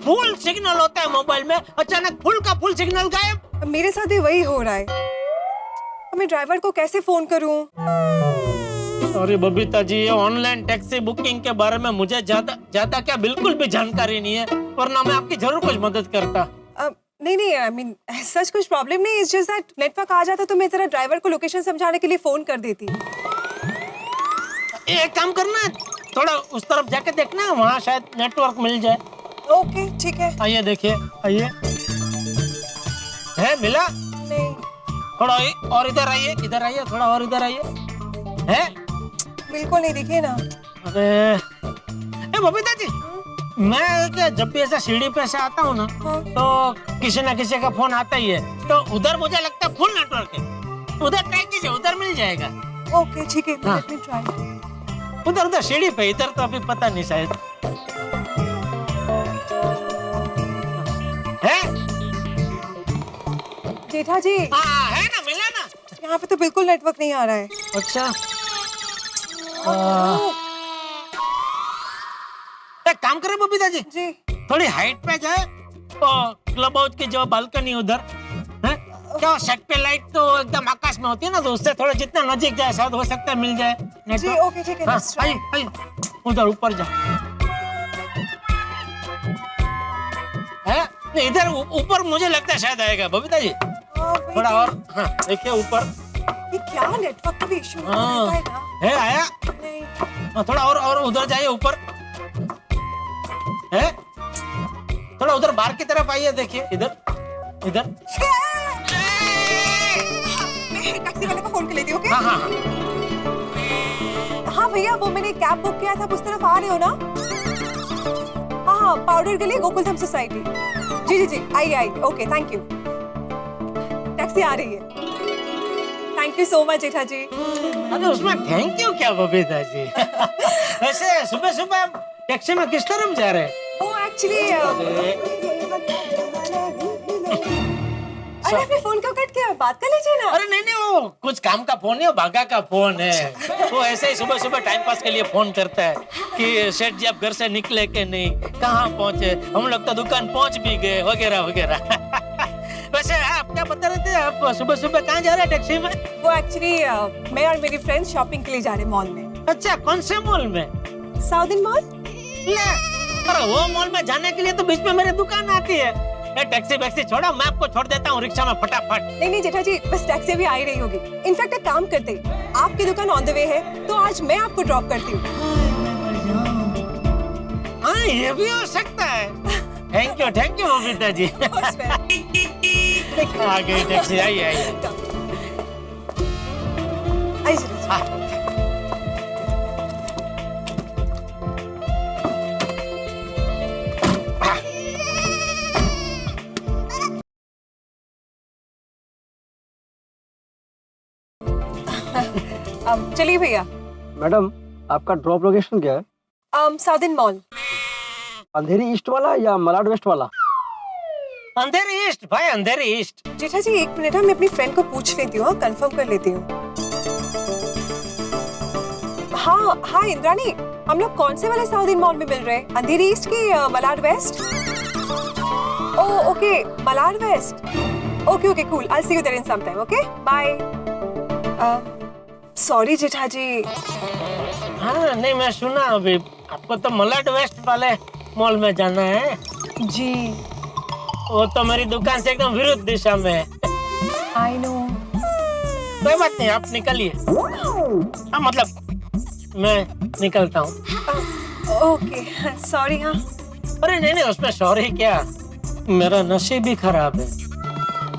फुल सिग्नल होता है मोबाइल में, अचानक फुल का फुल सिग्नल गायब। मेरे साथ भी वही हो रहा है। अब मैं ड्राइवर को कैसे फोन करूं? सॉरी बबीता जी, ये ऑनलाइन टैक्सी बुकिंग के बारे में मुझे ज्यादा क्या बिल्कुल भी जानकारी नहीं है, वरना मैं आपकी जरूर कुछ मदद करता। नहीं, आई मीन सच कुछ प्रॉब्लम नहीं, इट्स जस्ट दैट नेटवर्क आ जाता तो मैं जरा ड्राइवर को लोकेशन समझाने के लिए फोन कर देती। एक काम करना है, थोड़ा उस तरफ जाके देखना है, वहाँ शायद नेटवर्क मिल जाए। ओके ठीक है। आइए देखिए, आइए। है मिला? नहीं, थोड़ा और इधर आइए, इधर आइए, थोड़ा और इधर आइए। है? बिल्कुल नहीं दिखे ना। अरे बबीता जी, मैं क्या जब भी ऐसा सीढ़ी पे से आता हूँ ना, हाँ। तो किसी ना किसी का फोन आता ही है, तो उधर मुझे लगता है फुल नेटवर्क है। उधर ट्राई कीजिए, उधर मिल जाएगा। ओके ठीक है, हाँ। Let me try. उधर सीढ़ी पे, इधर तो अभी पता नहीं शायद है। जेठा जी, हाँ है ना, मिला ना? यहाँ पे तो बिल्कुल नेटवर्क नहीं आ रहा है। अच्छा एक काम करे बबीता जी, जी थोड़ी हाइट पे जाए तो क्लब हाउस की जो बालकनी उधर है क्या, छत पे लाइट तो एकदम आकाश में होती है ना, तो उससे थोड़ा जितना नजदीक जाए शायद हो सकता है मिल जाए जी नेटवर्क। ओके ठीक है। हाँ, let's try. आइए आइए उधर ऊपर जा है नहीं, इधर ऊपर मुझे लगता है शायद आएगा बबीता जी, wait, थोड़ा और। हाँ देखिए ऊपर ये क्या नेटवर्क का भी इशू हाँ। रहता है ना? है, आया। नहीं हाँ, थोड़ा और उधर जाइए ऊपर है, थोड़ा उधर बाहर की तरफ आइए, देखिए इधर इधर। मैं टैक्सी वाले को फोन कर लेती हूँ ओके? हाँ हाँ हाँ। हाँ भैया, वो मैंने कैब बुक किया था, आप उस तरफ आ रहे हो ना? हाँ हाँ, पाउडर गली गोकुलधाम सोसाइटी। जी जी जी, आइए आइए, ओके थैंक यू। टैक्सी आ रही है। थैंक यू सो मच जेठा जी। अरे उसमें थैंक यू क्या बबीता जी? वैसे सुबह सुबह टैक्सी में किस तरफ जा रहे हैं? वो एक्चुअली अरे अपने फोन क्यों कट किया? बात कर लीजिए ना। अरे नहीं नहीं, वो कुछ काम का फोन है, वो भागा का फोन है। वो ऐसे ही सुबह सुबह टाइम पास के लिए फोन करता है कि सेठ जी आप घर से निकले कि नहीं, कहाँ पहुँचे, हम लोग तो दुकान पहुँच भी गए वगैरह वगैरह। वैसे आप क्या बता रहे थे, आप सुबह सुबह कहाँ जा रहे हैं टैक्सी में? वो एक्चुअली मैं और मेरी फ्रेंड शॉपिंग के लिए जा रहे हैं मॉल में। अच्छा, कौन से मॉल में? South Indian mall. अरे वो मॉल में जाने के लिए तो बीच में मेरी दुकान आती है। टैक्सी वैक्सी छोड़ो, मैं आपको छोड़ देता हूँ रिक्शा में फटाफट। नहीं नहीं जेठा जी, बस टैक्सी भी आ ही रही होगी। इनफैक्ट एक काम करते, आपकी दुकान ऑन द वे है तो आज मैं आपको ड्रॉप करती हूँ। हाँ ये भी हो सकता है। Thank you Babita ji. आ गई टैक्सी, आइए आइए। आइए जेठा जी। चलिए भैया। मैडम आपका ड्रॉप लोकेशन क्या है? South Indian mall. Andheri east वाला या मलाड वेस्ट वाला? अंधेरी ईस्ट भाई, अंधेरी ईस्ट। जेठा जी एक मिनट, मैं अपनी फ्रेंड को पूछ लेती हूँ, कंफर्म कर लेती हूँ। हाँ हाँ इंद्रानी, हम लोग कौन से वाले साउथ इंडियन मॉल में मिल रहे हैं? अंधेरी ईस्ट की Malad west? Oh okay, Malad west. Okay okay cool, I see you there in some time. Okay bye. Sorry Jetha ji. हाँ नहीं, मैं सुना अभी आपको तो मलाड वेस्ट वाले मॉल में जाना है। जी वो तो मेरी दुकान से एकदम विरुद्ध दिशा में है। I know. कोई बात नहीं, आप निकलिए। हाँ मतलब मैं निकलता हूँ। Okay sorry. हाँ अरे नहीं नहीं, उसमें सॉरी क्या, मेरा नसीब ही खराब है।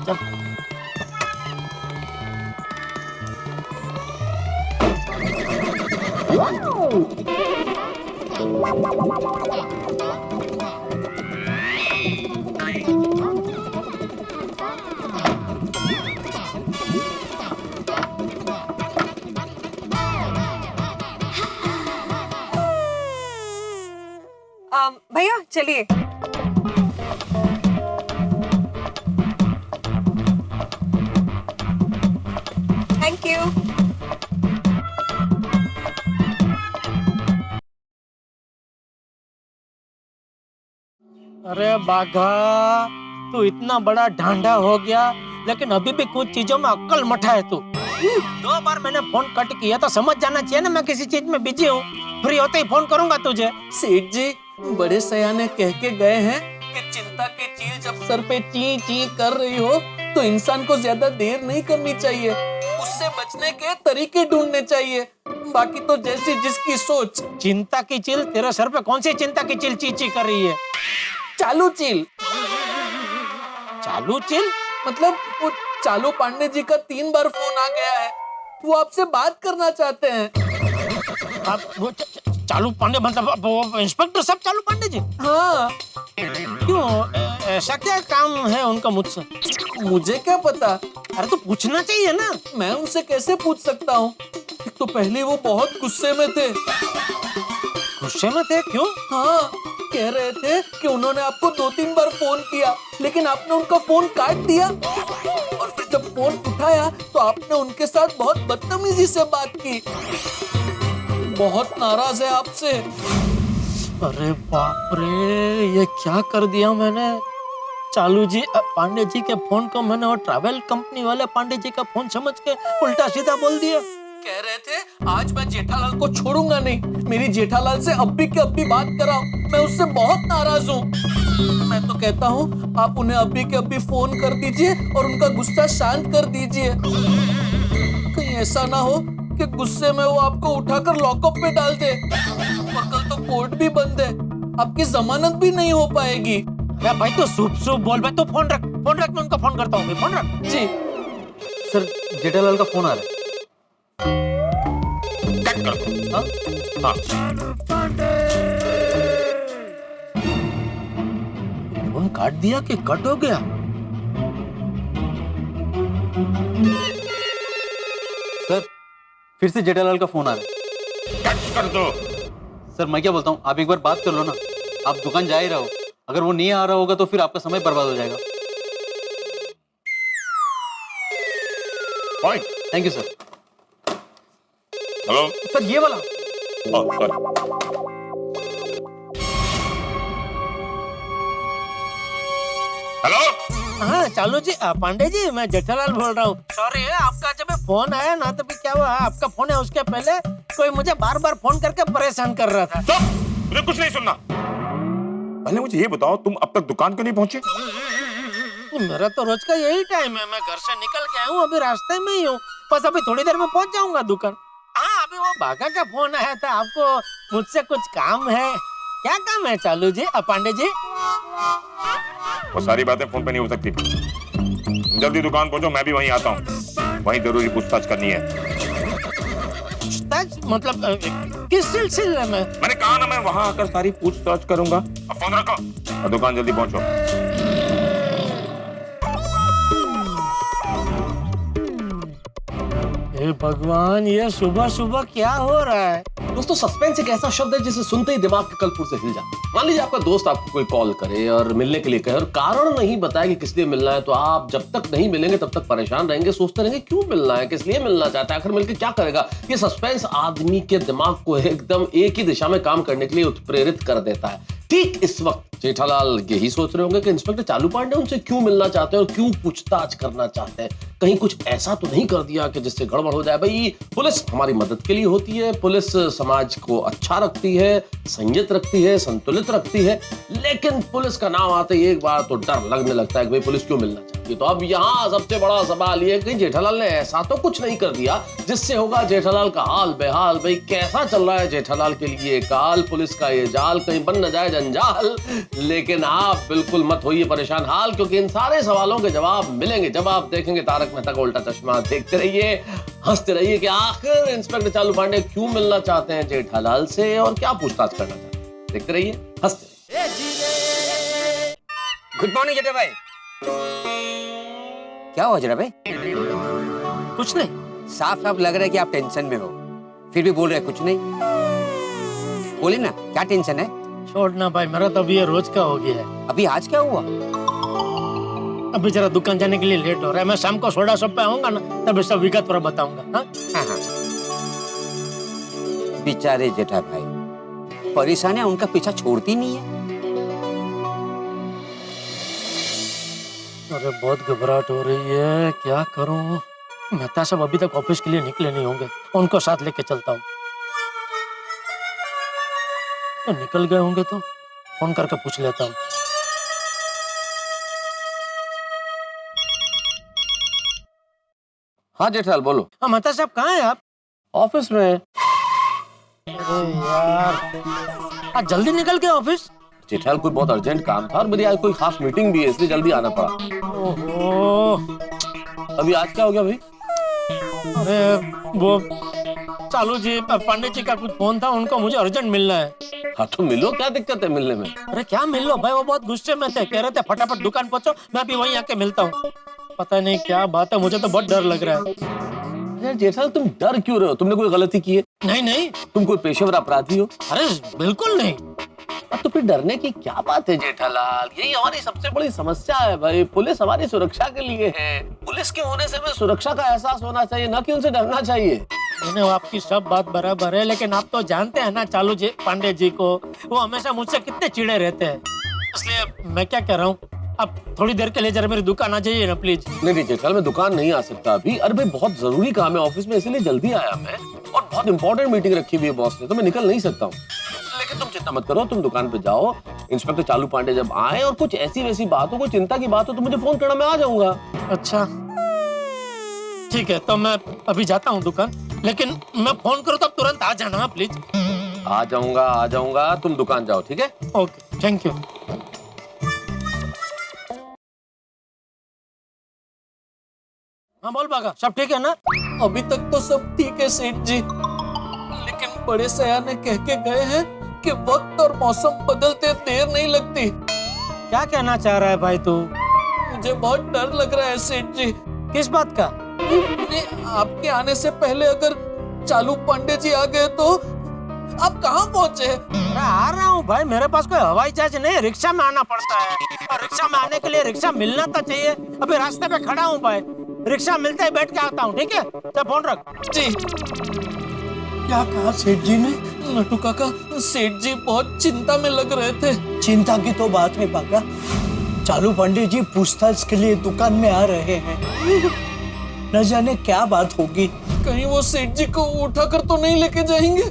जब भैया चलिए। Thank you. अरे बाघा, तू इतना बड़ा ढांढा हो गया, लेकिन अभी भी कुछ चीजों में अक्ल मठा है तू। 2 बार मैंने फोन कट किया तो समझ जाना चाहिए ना, मैं किसी चीज में बिजी हूँ, फ्री होते ही फोन करूंगा तुझे। सेठ जी बड़े सयाने कह के गए हैं कि चिंता की चील जब सर पे ची ची कर रही हो तो इंसान को ज्यादा देर नहीं करनी चाहिए, उससे बचने के तरीके ढूंढने चाहिए, बाकी तो जैसी जिसकी सोच। चिंता की चिल? तेरे सर पे कौन सी चिंता की चिल ची ची कर रही है? चालू चील। चालू चिल मतलब वो चालू पांडे जी का 3 बार फोन आ गया है, वो आपसे बात करना चाहते हैं। आप वो चालू पांडे मतलब वो इंस्पेक्टर साहब चालू पांडे जी? हाँ। क्यों, ऐसा क्या काम है उनका मुझसे? मुझे क्या पता, अरे तो पूछना चाहिए ना। मैं उनसे कैसे पूछ सकता हूँ? एक तो पहले वो बहुत गुस्से में थे। गुस्से में थे? क्यों? हाँ, कह रहे थे कि उन्होंने आपको 2-3 बार फोन किया, लेकिन आपने उनका फोन काट दिया, और फिर जब फोन उठाया तो आपने उनके साथ बहुत बदतमीजी से बात की। बहुत नाराज है आपसे। अरे बाप रे, ये क्या कर दिया मैंने। चालू जी पांडे जी के फोन को मैंने वो ट्रैवल कंपनी वाले पांडे जी का फोन समझ के उल्टा सीधा बोल दिया। कह रहे थे आज मैं जेठालाल को छोड़ूंगा नहीं, मेरी जेठालाल से अब्बी के अब्बी बात कराओ, मैं उससे बहुत नाराज हूँ। मैं तो कहता हूँ आप उन्हें अब्बी के अब्बी फोन कर दीजिए और उनका गुस्सा शांत कर दीजिए। कहीं ऐसा ना हो कि गुस्से में वो आपको उठाकर लॉकअप में डाल दे, और कल तो कोर्ट भी बंद है, आपकी जमानत भी नहीं हो पाएगी। अरे भाई तो सूप बोल भाई, तो फोन रख मैं उनका फोन करता हूँ। फोन रख जी। सर जेठालाल का फोन आ रहा है। कट कर दो। हाँ फोन काट दिया कि कट हो गया? सर फिर से जेठालाल का फोन आ रहा है। कट कर दो। सर मैं क्या बोलता हूँ, आप एक बार बात कर लो ना। आप दुकान जा ही रहो, अगर वो नहीं आ रहा होगा तो फिर आपका समय बर्बाद हो जाएगा। Point. Thank you sir. Hello sir ये वाला। Oh sorry. हेलो हाँ चालू जी, पांडे जी मैं जेठालाल बोल रहा हूँ। सॉरी आपका जब फोन आया ना तभी क्या हुआ, आपका फोन है उसके पहले कोई मुझे बार बार फोन करके परेशान कर रहा था। चुप, मुझे कुछ नहीं सुनना। पहले मुझे ये बताओ तुम अब तक दुकान क्यों नहीं पहुंचे? मेरा तो रोज का यही टाइम है, मैं घर से निकल के आया हूँ, अभी रास्ते में ही हूँ, बस अभी थोड़ी देर में पहुंच जाऊंगा दुकान। हाँ अभी वो भागा का फोन आया था, आपको मुझसे कुछ काम है। क्या काम है चालू जी? पांडे जी वो सारी बातें फोन पे नहीं हो सकती। जल्दी दुकान पहुंचो, मैं भी वहीं आता हूँ, वहीं जरूरी पूछताछ करनी है। पूछताछ मतलब किस सिलसिले में? मैंने कहा ना मैं वहां आकर सारी पूछताछ करूंगा। अब फोन रखो और दुकान जल्दी पहुंचो। हे भगवान, ये सुबह सुबह क्या हो रहा है? दोस्तों सस्पेंस एक ऐसा शब्द है जिसे सुनते ही दिमाग के कलपुर से हिल जाता है। मान लीजिए आपका दोस्त आपको कोई कॉल करे और मिलने के लिए कहे और कारण नहीं बताए कि किस लिए मिलना है, तो आप जब तक नहीं मिलेंगे तब तक परेशान रहेंगे, सोचते रहेंगे क्यों मिलना है, किस लिए मिलना चाहता है, आखिर मिलकर क्या करेगा। ये सस्पेंस आदमी के दिमाग को एकदम एक ही दिशा में काम करने के लिए उत्प्रेरित कर देता है। ठीक इस वक्त जेठालाल यही सोच रहे होंगे कि इंस्पेक्टर चालू पांडे उनसे क्यों मिलना चाहते हैं और क्यों पूछताछ करना चाहते हैं। कहीं कुछ ऐसा तो नहीं कर दिया कि जिससे गड़बड़ हो जाए। भाई पुलिस हमारी मदद के लिए होती है, पुलिस समाज को अच्छा रखती है, संयत रखती है, संतुलित रखती है, लेकिन पुलिस का नाम आते ही एक बार तो डर लगने लगता है कि भाई पुलिस क्यों मिलना चाहती है। तो अब यहाँ सबसे बड़ा सवाल ये कि जेठालाल ने ऐसा तो कुछ नहीं कर दिया जिससे होगा जेठालाल का हाल बेहाल। भाई कैसा चल रहा है जेठालाल के लिए काल, पुलिस का ये जाल, कहीं बन न जाए जंजाल। लेकिन आप बिल्कुल मत होइए परेशान हाल, क्योंकि इन सारे सवालों के जवाब मिलेंगे जब आप देखेंगे तारक मेहता का उल्टा चश्मा। देखते रहिए, हंसते रहिए कि आखिर इंस्पेक्टर चालू पांडे क्यों मिलना चाहते हैं जेठालाल से और क्या पूछताछ करना चाहते हैं। देखते रहिए, हंसते रहिए। गुड मॉर्निंग जेठा भाई। क्या हुआ जेठा भाई? कुछ नहीं। साफ साफ लग रहा है कि आप टेंशन में हो, फिर भी बोल रहे कुछ नहीं। बोले ना क्या टेंशन है? छोड़ना भाई, मेरा तो अभी ये रोज का हो गया है। अभी आज क्या हुआ? अभी जरा दुकान जाने के लिए लेट हो रहा है, मैं शाम को सोडा शॉप पे आऊंगा ना तब सब विगत पर बताऊंगा। हाँ? हाँ। बेचारे जेठा भाई, परेशानियां उनका पीछा छोड़ती नहीं है। अरे बहुत घबराहट हो रही है, क्या करूं? मेहता साहब अभी तक ऑफिस के लिए निकले नहीं होंगे, उनको साथ लेके चलता हूँ। तो निकल गए होंगे तो फोन करके पूछ लेता हूँ। हाँ जेठालाल बोलो। हाँ मेहता साहब कहाँ हैं आप? ऑफिस में। अरे यार, आज जल्दी निकल गए ऑफिस? जेठालाल कोई बहुत अर्जेंट काम था और मेरी आज कोई खास मीटिंग भी है, इसलिए जल्दी आना पड़ा। ओहो, अभी आज क्या हो गया भाई? अरे वो चालू जी पांडे जी का कुछ फोन था, उनको मुझे अर्जेंट मिलना है। हाँ तो मिलो, क्या दिक्कत है मिलने में? अरे क्या मिल लो भाई, वो बहुत गुस्से में थे, कह रहे थे फटाफट दुकान पहुंचो, मैं भी वहीं आके मिलता हूँ। पता नहीं क्या बात है, मुझे तो बहुत डर लग रहा है। यार जेठालाल तुम डर क्यों रहे हो? तुमने कोई गलती की है? नहीं नहीं। तुम कोई पेशेवर अपराधी हो? अरे बिल्कुल नहीं। तो फिर डरने की क्या बात है जेठालाल? यही हमारी सबसे बड़ी समस्या है भाई। पुलिस हमारी सुरक्षा के लिए है। पुलिस के होने से हमें सुरक्षा का एहसास होना चाहिए, ना कि उनसे डरना चाहिए। मैंने आपकी सब बात बराबर है, लेकिन आप तो जानते हैं ना चालू जी पांडे जी को, वो हमेशा मुझसे कितने चिड़े रहते हैं। इसलिए मैं क्या कह रहा हूँ, आप थोड़ी देर के लिए जरा मेरी दुकान आ जाइए ना प्लीज। नहीं जेठालाल, मैं दुकान नहीं आ सकता अभी। अरे भाई बहुत जरूरी काम है ऑफिस में, इसलिए जल्दी आया मैं, और बहुत इंपॉर्टेंट मीटिंग रखी हुई है बॉस ने, तो मैं निकल नहीं सकता हूँ। लेकिन तुम चिंता मत करो, तुम दुकान पे जाओ। इंस्पेक्टर चालू पांडे जब आए और कुछ ऐसी वैसी बात हो, कोई चिंता की बात हो, तो मुझे फोन करना, मैं आ जाऊंगा। अच्छा ठीक है, तो मैं अभी जाता हूँ दुकान, लेकिन मैं फोन करूँ तो आप तुरंत आ जाना प्लीज। आ जाऊंगा, तुम दुकान जाओ, ठीक है? Okay, thank you. हाँ बोल बागा, सब ठीक है ना? अभी तक तो सब ठीक है सेठ जी, लेकिन बड़े सयान ने कह के गए हैं कि वक्त और मौसम बदलते देर नहीं लगती। क्या कहना चाह रहा है भाई तू? मुझे बहुत डर लग रहा है सेठ जी। किस बात का? आपके आने से पहले अगर चालू पांडे जी आ गए तो आप कहाँ पहुँचे? अरे आ रहा हूँ भाई, मेरे पास कोई हवाई जहाज नहीं, रिक्शा में आना पड़ता है, और रिक्शा में आने के लिए रिक्शा मिलना तो चाहिए। अभी रास्ते पे खड़ा हूँ भाई, रिक्शा मिलते ही बैठ के आता हूँ, ठीक है? चल फोन रख। जी क्या कहा सेठ जी ने? नटू काका, सेठ जी बहुत चिंता में लग रहे थे। चिंता की तो बात है बागा, चालू पांडे जी पूछताछ के लिए दुकान में आ रहे हैं। न जाने क्या बात होगी। कहीं वो सेठ जी को उठाकर तो नहीं लेके जाएंगे?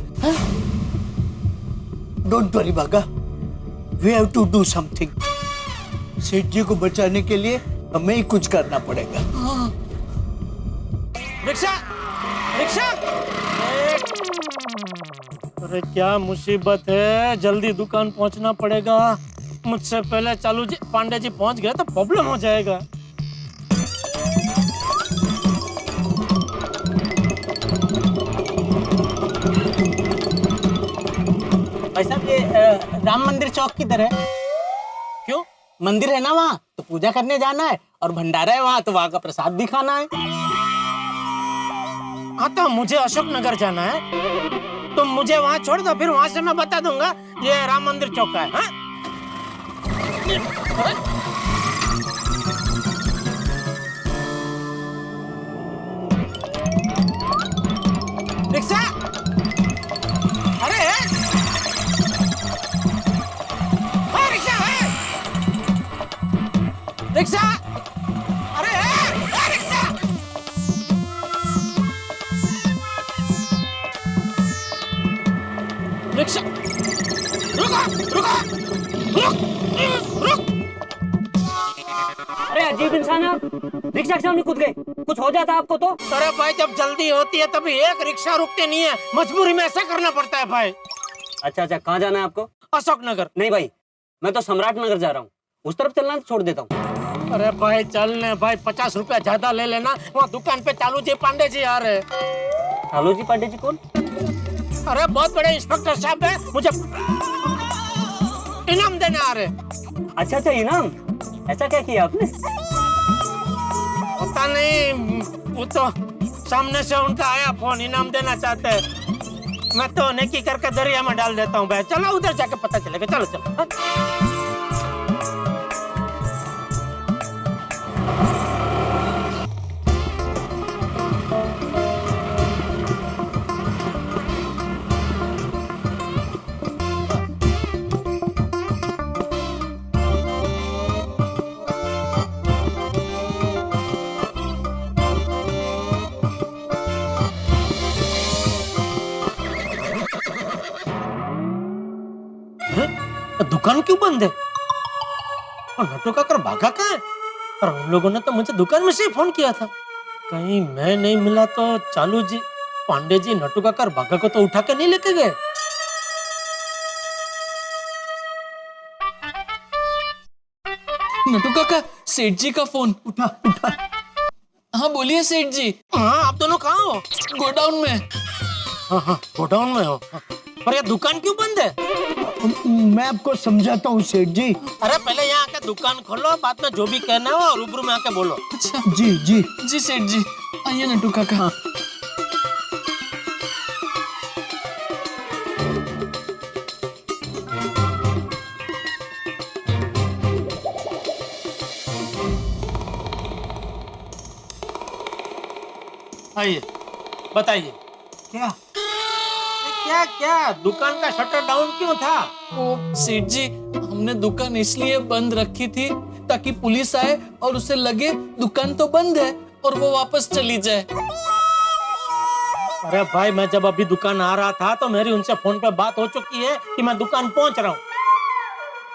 Don't worry Bagha, we have to do something. Seth ji को बचाने के लिए हमें ही कुछ करना पड़ेगा। हाँ। Rickshaw, rickshaw! अरे क्या मुसीबत है, जल्दी दुकान पहुंचना पड़ेगा। मुझसे पहले चालू जी पांडे जी पहुंच गए तो प्रॉब्लम हो जाएगा। भाई साहब, ये राम मंदिर चौक किधर है? क्यों? मंदिर है ना वहाँ, तो पूजा करने जाना है, और भंडारा है वहाँ, तो वहाँ का प्रसाद भी खाना है। हाँ तो मुझे अशोक नगर जाना है, तुम मुझे वहाँ छोड़ दो, फिर वहाँ से मैं बता दूंगा ये राम मंदिर चौक है। हाँ? रिक्शा! अरे रिक्शा! रिक्शा! अरे रिक्शा! रिक्शा! रुक! अरे अजीब इंसान है आप, रिक्शा के सामने कूद गए, कुछ हो जाता आपको तो? अरे भाई जब जल्दी होती है तभी एक रिक्शा रुकते नहीं है, मजबूरी में ऐसा करना पड़ता है भाई। अच्छा, कहाँ जाना है आपको? अशोक नगर। नहीं भाई, मैं तो सम्राट नगर जा रहा हूँ, उस तरफ चलना तो छोड़ देता हूँ। अरे भाई चलने भाई, 50 रुपया ज्यादा ले लेना, वहाँ दुकान पे चालू जी पांडे जी आ रहे। चालू जी पांडे जी कौन? अरे बहुत बड़े इंस्पेक्टर साहब है, मुझे इनाम देने आ रहे। अच्छा इनाम, ऐसा क्या किया आपने? पता नहीं, वो तो सामने से उनका आया फोन, इनाम देना चाहते हैं। मैं तो नेकी करके दरिया में डाल देता हूँ भाई, चलो उधर जाके पता चलेगा। चलो चलो। हाँ? दुकान क्यों बंद है? और नटू काका भागा कहाँ है? और उन लोगों ने तो मुझे दुकान में से ही फोन किया था। कहीं मैं नहीं मिला तो चालू जी पांडे जी नटू काका भागा को तो उठा के नहीं लेके गए। नटू काका, सेठ जी का फोन। उठा। हाँ बोलिए सेठ जी। हाँ आप दोनों कहाँ हो? गोडाउन में। हाँ गोडाउन में हो। पर ये दुकान क्यों बंद है? मैं आपको समझाता हूँ सेठ जी। अरे पहले यहाँ आके दुकान खोलो, बाद में जो भी कहना हो रूबरू में आके बोलो। अच्छा जी सेठ जी, आइए नटू काका। हाँ। आइए, बताइए क्या क्या क्या दुकान का शटर डाउन क्यों था? वो सेठ जी, हमने दुकान इसलिए बंद रखी थी ताकि पुलिस आए और उसे लगे दुकान तो बंद है और वो वापस चली जाए। अरे भाई, मैं जब अभी दुकान आ रहा था तो मेरी उनसे फोन पे बात हो चुकी है कि मैं दुकान पहुंच रहा हूँ।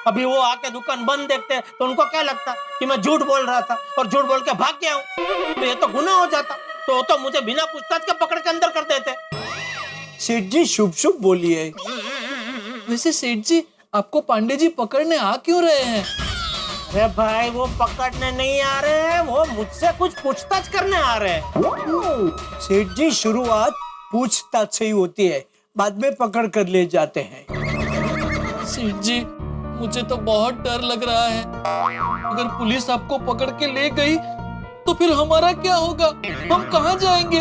अभी वो आके दुकान बंद देखते तो उनको क्या लगता कि मैं झूठ बोल रहा था और झूठ बोल के भाग गया हूँ, तो ये तो गुनाह हो जाता। तो मुझे बिना पूछताछ के पकड़ के अंदर कर देते। सेठ जी शुभ शुभ बोलिए। वैसे सेठ जी, आपको पांडे जी पकड़ने आ क्यों रहे हैं? अरे भाई, वो पकड़ने नहीं आ रहे हैं, वो मुझसे कुछ पूछताछ करने आ रहे हैं। सेठ जी, शुरुआत पूछताछ से ही होती है, बाद में पकड़ कर ले जाते हैं। सेठ जी, मुझे तो बहुत डर लग रहा है। अगर पुलिस आपको पकड़ के ले गई तो फिर हमारा क्या होगा? हम कहाँ जाएंगे?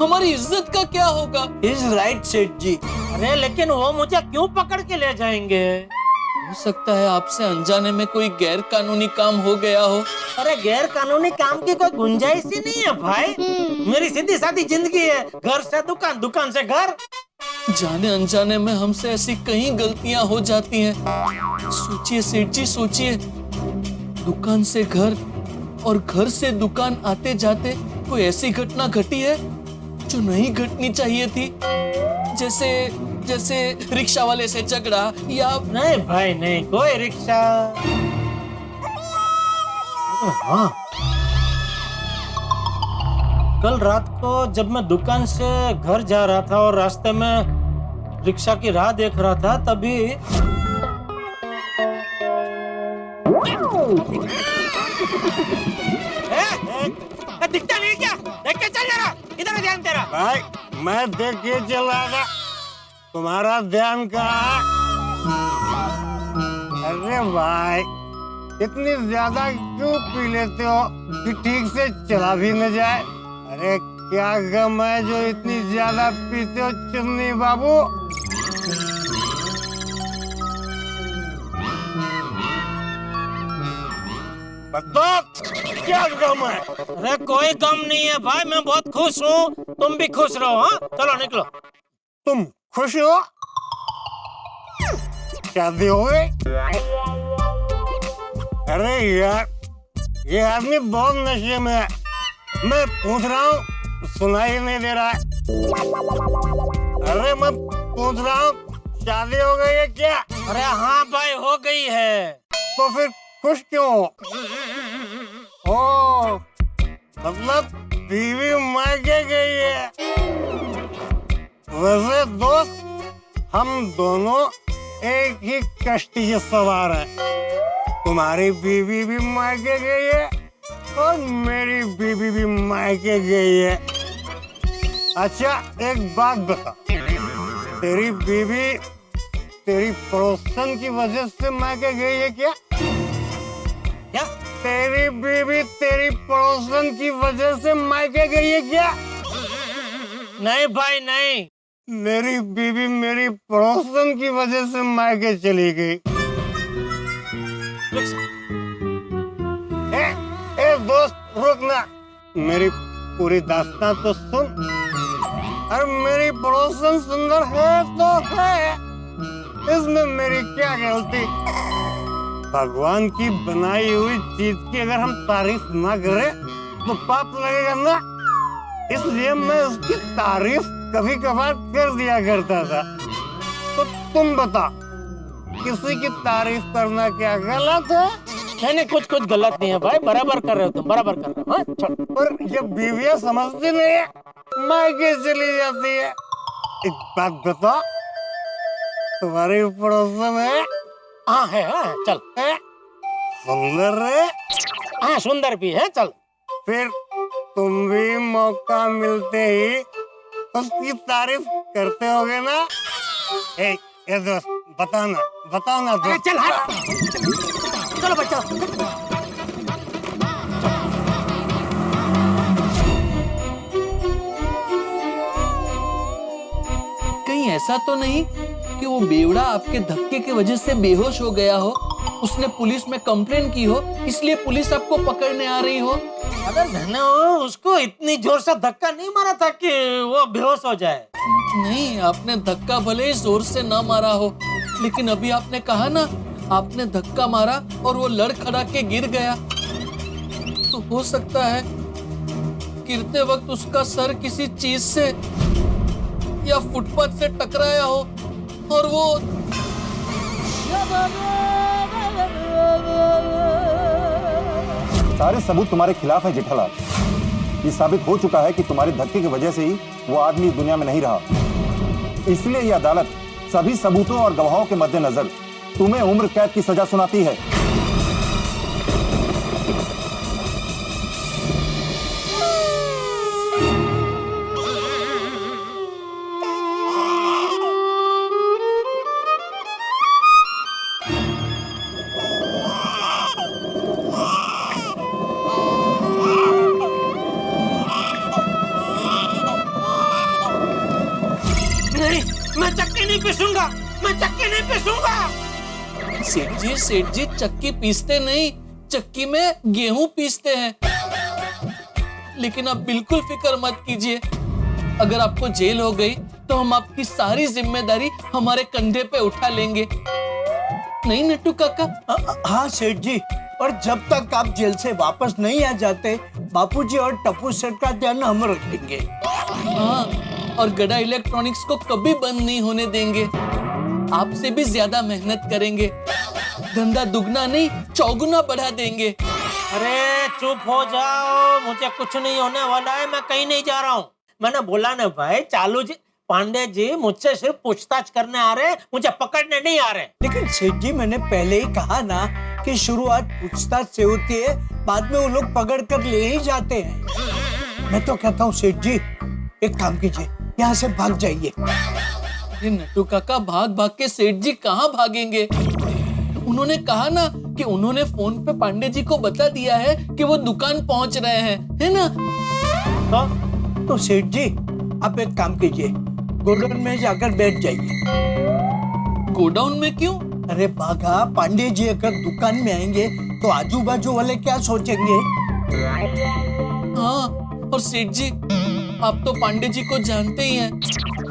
हमारी इज्जत का क्या होगा? इज राइट सेठ जी। अरे लेकिन वो मुझे क्यों पकड़ के ले जाएंगे? हो सकता है आपसे अनजाने में कोई गैर कानूनी काम हो गया हो। अरे गैर कानूनी काम की कोई गुंजाइश ही नहीं है भाई। मेरी सीधी सादी जिंदगी है, घर से दुकान, दुकान से घर। जाने अनजाने में हमसे ऐसी कई गलतियां हो जाती हैं। सोचिए सेठ जी, सोचिए, दुकान से घर और घर से दुकान आते जाते कोई ऐसी घटना घटी है जो नहीं घटनी चाहिए थी, जैसे रिक्शा वाले से झगड़ा या नहीं भाई नहीं, कोई रिक्शा। हाँ, कल रात को जब मैं दुकान से घर जा रहा था और रास्ते में रिक्शा की राह देख रहा था, तभी दिखता नहीं क्या? देख के चल जरा, इधर ध्यान तेरा। भाई मैं देख के चल रहा था, तुम्हारा ध्यान कहाँ? अरे भाई, इतनी ज्यादा क्यों पी लेते हो कि ठीक से चला भी न जाए? अरे क्या गम है जो इतनी ज्यादा पीते हो चुन्नी बाबू? बताओ क्या गम है? अरे कोई गम नहीं है भाई, मैं बहुत खुश हूँ। तुम भी खुश रहो। हाँ, चलो निकलो। तुम खुश हो? शादी हो गई? अरे यार, ये आदमी बहुत नशे में है। मैं पूछ रहा हूँ, सुनाई नहीं दे रहा है। अरे मैं पूछ रहा हूँ, शादी हो गई है क्या? अरे हाँ भाई, हो गई है। तो फिर खुश क्यों हो? ओ, मतलब बीवी मायके गई है। वैसे दोस्त, हम दोनों एक ही कश्ती के सवार हैं। तुम्हारी बीवी भी मायके गई है और मेरी बीवी भी मायके गई है। अच्छा एक बात बता, तेरी बीवी तेरी पड़ोसन की वजह से मायके गई है क्या? क्या? तेरी बीवी तेरी पड़ोसन की वजह से मायके गई है क्या? नहीं भाई नहीं। मेरी बीवी मेरी पड़ोसन की वजह से मायके चली गई। ए दोस्त रुकना, मेरी पूरी दास्तां तो सुन। और मेरी पड़ोसन सुंदर है तो है, इसमें मेरी क्या गलती? भगवान की बनाई हुई चीज की अगर हम तारीफ ना करें तो पाप लगेगा ना। इसलिए मैं उसकी तारीफ कभी कभार कर दिया करता था। तो तुम बता, किसी की तारीफ करना क्या गलत है? नहीं, कुछ गलत नहीं है भाई, बराबर कर रहे हो तुम, बराबर कर रहे हो। हाँ, चलो। पर जब बीवियां समझती नहीं है, मायके चली जाती है। एक बात बता, तुम्हारी पड़ोसन है? हाँ है, हाँ, चल। सुंदर है? हाँ, सुंदर भी है, चल। फिर तुम भी मौका मिलते ही उसकी तारीफ करते होगे ना? ए दोस्त, बताओ ना दोस्त। चल हाँ। चलो बच्चा। कहीं ऐसा तो नहीं कि वो बेवड़ा आपके धक्के की वजह से बेहोश हो गया हो? उसने पुलिस में कंप्लेन की हो, इसलिए पुलिस आपको पकड़ने आ रही हो। अरे मैंने उसको इतनी जोर से धक्का नहीं मारा था कि वो बेहोश हो जाए। नहीं, आपने धक्का भले ही जोर से ना मारा हो, लेकिन अभी आपने कहा ना, आपने धक्का मारा और वो लड़खड़ा के गिर गया। तो हो सकता है गिरते वक्त उसका सर किसी चीज से या फुटपाथ से टकराया हो और वो सारे सबूत तुम्हारे खिलाफ है जेठालाल। ये साबित हो चुका है कि तुम्हारे धक्के की वजह से ही वो आदमी इस दुनिया में नहीं रहा। इसलिए ये अदालत सभी सबूतों और गवाहों के मद्देनजर तुम्हें उम्र कैद की सजा सुनाती है। मैं चक्की नहीं पीसूंगा, मैं चक्की नहीं पीसूंगा। सेठ जी चक्की पीसते नहीं, चक्की में गेहूं पीसते हैं। लेकिन आप बिल्कुल फिक्र मत कीजिए, अगर आपको जेल हो गई तो हम आपकी सारी जिम्मेदारी हमारे कंधे पे उठा लेंगे। नहीं नट्टू काका? हाँ सेठ जी, और जब तक आप जेल से वापस नहीं आ जाते, बापूजी और टप्पू सेठ का ध्यान हम रखेंगे। हाँ, और गड़ा इलेक्ट्रॉनिक्स को कभी बंद नहीं होने देंगे। आपसे भी ज्यादा मेहनत करेंगे, धंधा दुगना नहीं चौगुना बढ़ा देंगे। अरे चुप हो जाओ, मुझे कुछ नहीं होने वाला है, मैं कहीं नहीं जा रहा हूँ। मैंने बोला ना भाई, चालू जी पांडे जी मुझसे सिर्फ पूछताछ करने आ रहे हैं, मुझे पकड़ने नहीं आ रहे। लेकिन सेठ जी मैंने पहले ही कहा ना कि शुरुआत पूछताछ से होती है, बाद में वो लोग पकड़ कर ले ही जाते हैं। मैं तो कहता हूँ सेठ जी, एक काम कीजिए, यहाँ से भाग जाइए। ये नट्टू काका भाग भाग के सेठ जी कहाँ भागेंगे? उन्होंने कहा ना कि उन्होंने फोन पे पांडे जी को बता दिया है कि वो दुकान पहुंच रहे हैं, है ना? तो सेठ जी आप एक काम कीजिए, गोडाउन में जाकर बैठ जाइए। गोडाउन में क्यों? अरे बाघा, पांडे जी अगर दुकान में आएंगे तो आजू बाजू वाले क्या सोचेंगे? हाँ, और सेठ जी आप तो पांडे जी को जानते ही हैं,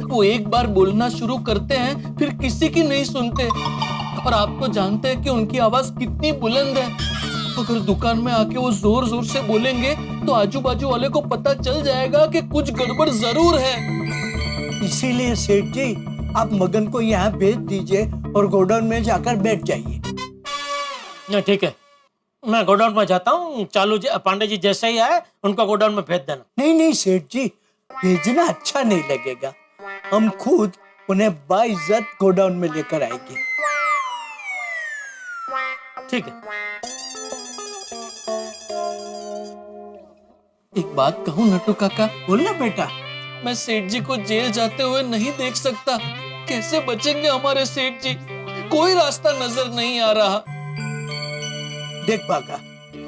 वो एक बार बोलना शुरू करते हैं फिर किसी की नहीं सुनते। और आप तो जानते हैं कि उनकी आवाज कितनी बुलंद है। अगर दुकान में आके वो जोर जोर से बोलेंगे तो आजू बाजू वाले को पता चल जाएगा कि कुछ गड़बड़ जरूर है। इसीलिए सेठ जी आप मगन को यहाँ भेज दीजिए और गोडाउन में जाकर बैठ जाइए। ठीक है, मैं गोडाउन में जाता हूँ। चालू जी पांडे जी जैसे ही आए उनको गोडाउन में भेज देना। नहीं सेठ जी, भेजना अच्छा नहीं लगेगा, हम खुद उन्हें बाइज्जत गोडाउन में लेकर आएंगे। ठीक है। एक बात कहूँ नट्टू काका? बोलना बेटा। मैं सेठ जी को जेल जाते हुए नहीं देख सकता। कैसे बचेंगे हमारे सेठ जी? कोई रास्ता नजर नहीं आ रहा। देख बागा,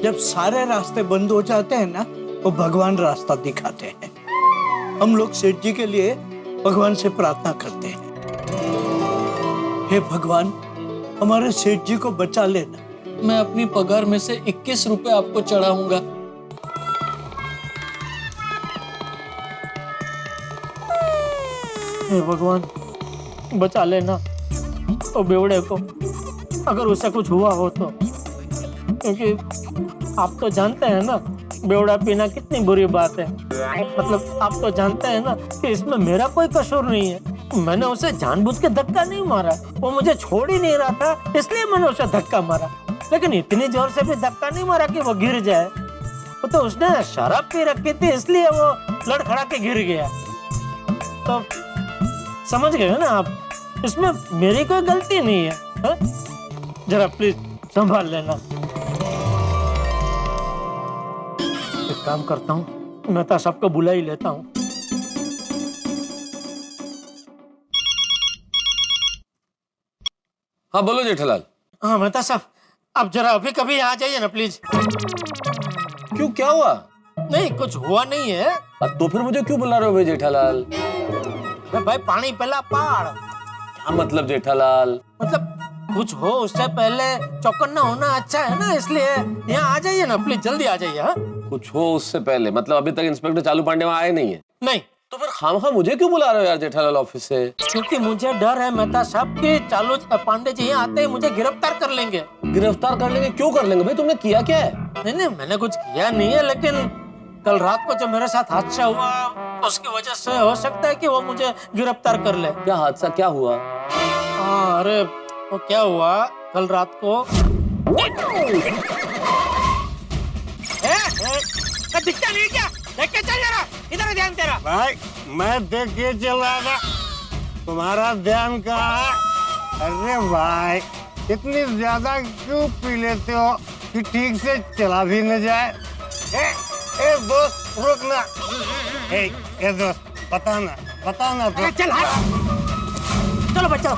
जब सारे रास्ते बंद हो जाते हैं ना तो भगवान रास्ता दिखाते हैं। हम लोग सेठ जी के लिए भगवान से प्रार्थना करते हैं, हे भगवान हमारे सेठ जी को बचा लेना। मैं अपनी पगार में से 21 रुपए आपको चढ़ाऊंगा। हे भगवान बचा लेना तो बेवड़े को, अगर उससे कुछ हुआ हो तो। क्योंकि आप तो जानते हैं ना बेवड़ा पीना कितनी बुरी बात है। मतलब आप तो जानते हैं ना कि इसमें मेरा कोई कसूर नहीं है। मैंने उसे जानबूझ के धक्का नहीं मारा, वो मुझे छोड़ ही नहीं रहा था, इसलिए मैंने उसे धक्का मारा। लेकिन इतनी जोर से भी धक्का नहीं मारा कि वो गिर जाए। वो तो उसने शराब पी रखी थी, इसलिए वो लड़खड़ा के गिर गया। तो समझ गए ना आप, इसमें मेरी कोई गलती नहीं है, हा? जरा प्लीज संभाल लेना। एक काम करता हूँ, मैं तो सबको बुला ही लेता हूँ। हाँ बोलो जेठालाल। हाँ मेहता साहब, आप जरा अभी कभी आ जाइए ना प्लीज। क्यों, क्या हुआ? नहीं कुछ हुआ नहीं है। तो फिर मुझे क्यों बुला रहे हो भाई जेठालाल? भाई पानी पिला पाड़। क्या मतलब जेठालाल? मतलब कुछ हो उससे पहले चौकन्ना होना अच्छा है ना, इसलिए यहाँ आ जाइए ना प्लीज, जल्दी आ जाइए। हाँ कुछ हो उससे पहले मतलब अभी तक इंस्पेक्टर चालू पांडे वहां आए नहीं है? नहीं, तो फिर खामखा मुझे क्यों बुला रहे हो यार जेठालाल ऑफिस से? क्योंकि मुझे डर है मेहता साहब कि चालू पांडे जी यहाँ आते ही मुझे गिरफ्तार कर लेंगे। गिरफ्तार कर लेंगे? क्यों कर लेंगे भाई, तुमने किया क्या है? नहीं नहीं, मैंने कुछ किया नहीं है, लेकिन कल रात को जो मेरे साथ हादसा हुआ उसकी वजह से हो सकता है कि वो मुझे गिरफ्तार कर ले। क्या हादसा, क्या हुआ? हाँ अरे वो क्या हुआ कल रात को, दिखता नहीं क्या? देख के चल जरा, इधर ध्यान तेरा। भाई मैं देख के चल रहा था, तुम्हारा ध्यान कहाँ है? अरे भाई इतनी ज्यादा क्यों पी लेते हो कि ठीक से चला भी न जाए? ए दोस्त रुक ना। ए दोस्त बताओ ना तो। चल चलो बच्चों।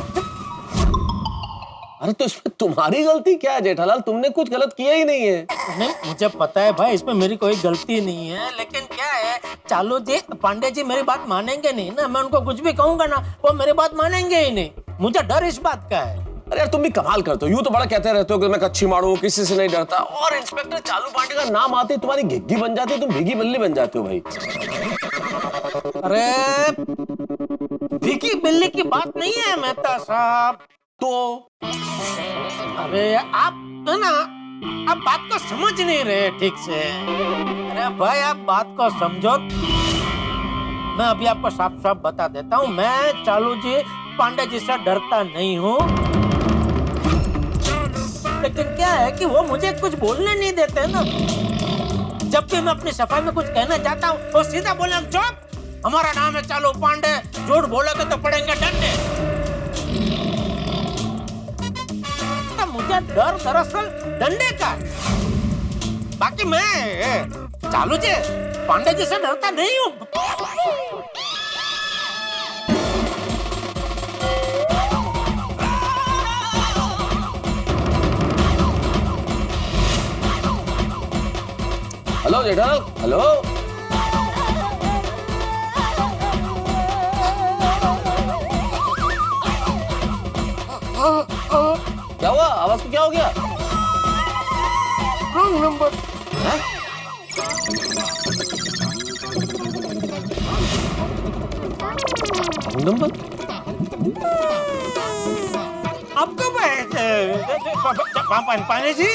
अरे तो इसमें तुम्हारी गलती क्या है जेठालाल, तुमने कुछ गलत किया ही नहीं है। नहीं मुझे पता है भाई, इसमें मेरी कोई गलती नहीं है, लेकिन क्या है चालू जी पांडे जी मेरी बात मानेंगे नहीं ना, मैं उनको कुछ भी कहूंगा ना वो मेरी बात मानेंगे ही नहीं, मुझे डर इस बात का है। अरे यार तुम भी कमाल करते हो, यूं तो बड़ा कहते रहते हो कि मैं कच्ची मारू किसी से नहीं डरता, और इंस्पेक्टर चालू पांडे का नाम आते ही तुम्हारी घिग्गी बन जाती है, तुम भीगी बल्ली बन जाते हो भाई। अरे भीगी बिल्ली की बात नहीं है मेहता साहब, तो अरे आप है ना, आप बात को समझ नहीं रहे ठीक से। अरे भाई आप बात को समझो, मैं अभी आपको साफ साफ बता देता हूँ, मैं चालू जी पांडे जी से डरता नहीं हूँ, लेकिन क्या है कि वो मुझे कुछ बोलने नहीं देते ना। जब भी मैं अपनी सफाई में कुछ कहना चाहता हूँ वो सीधा बोले चुप, हमारा नाम है चालू पांडे, झूठ बोलोगे तो पड़ेंगे डंडे। तो मुझे डर दरअसल डंडे का, बाकी मैं चालू जी पांडे जी से डरता नहीं हूँ। Hello Jethalal, hello. क्या हुआ, आवाज को क्या हो गया? Wrong number. नंबर? अब कब पांडे जी?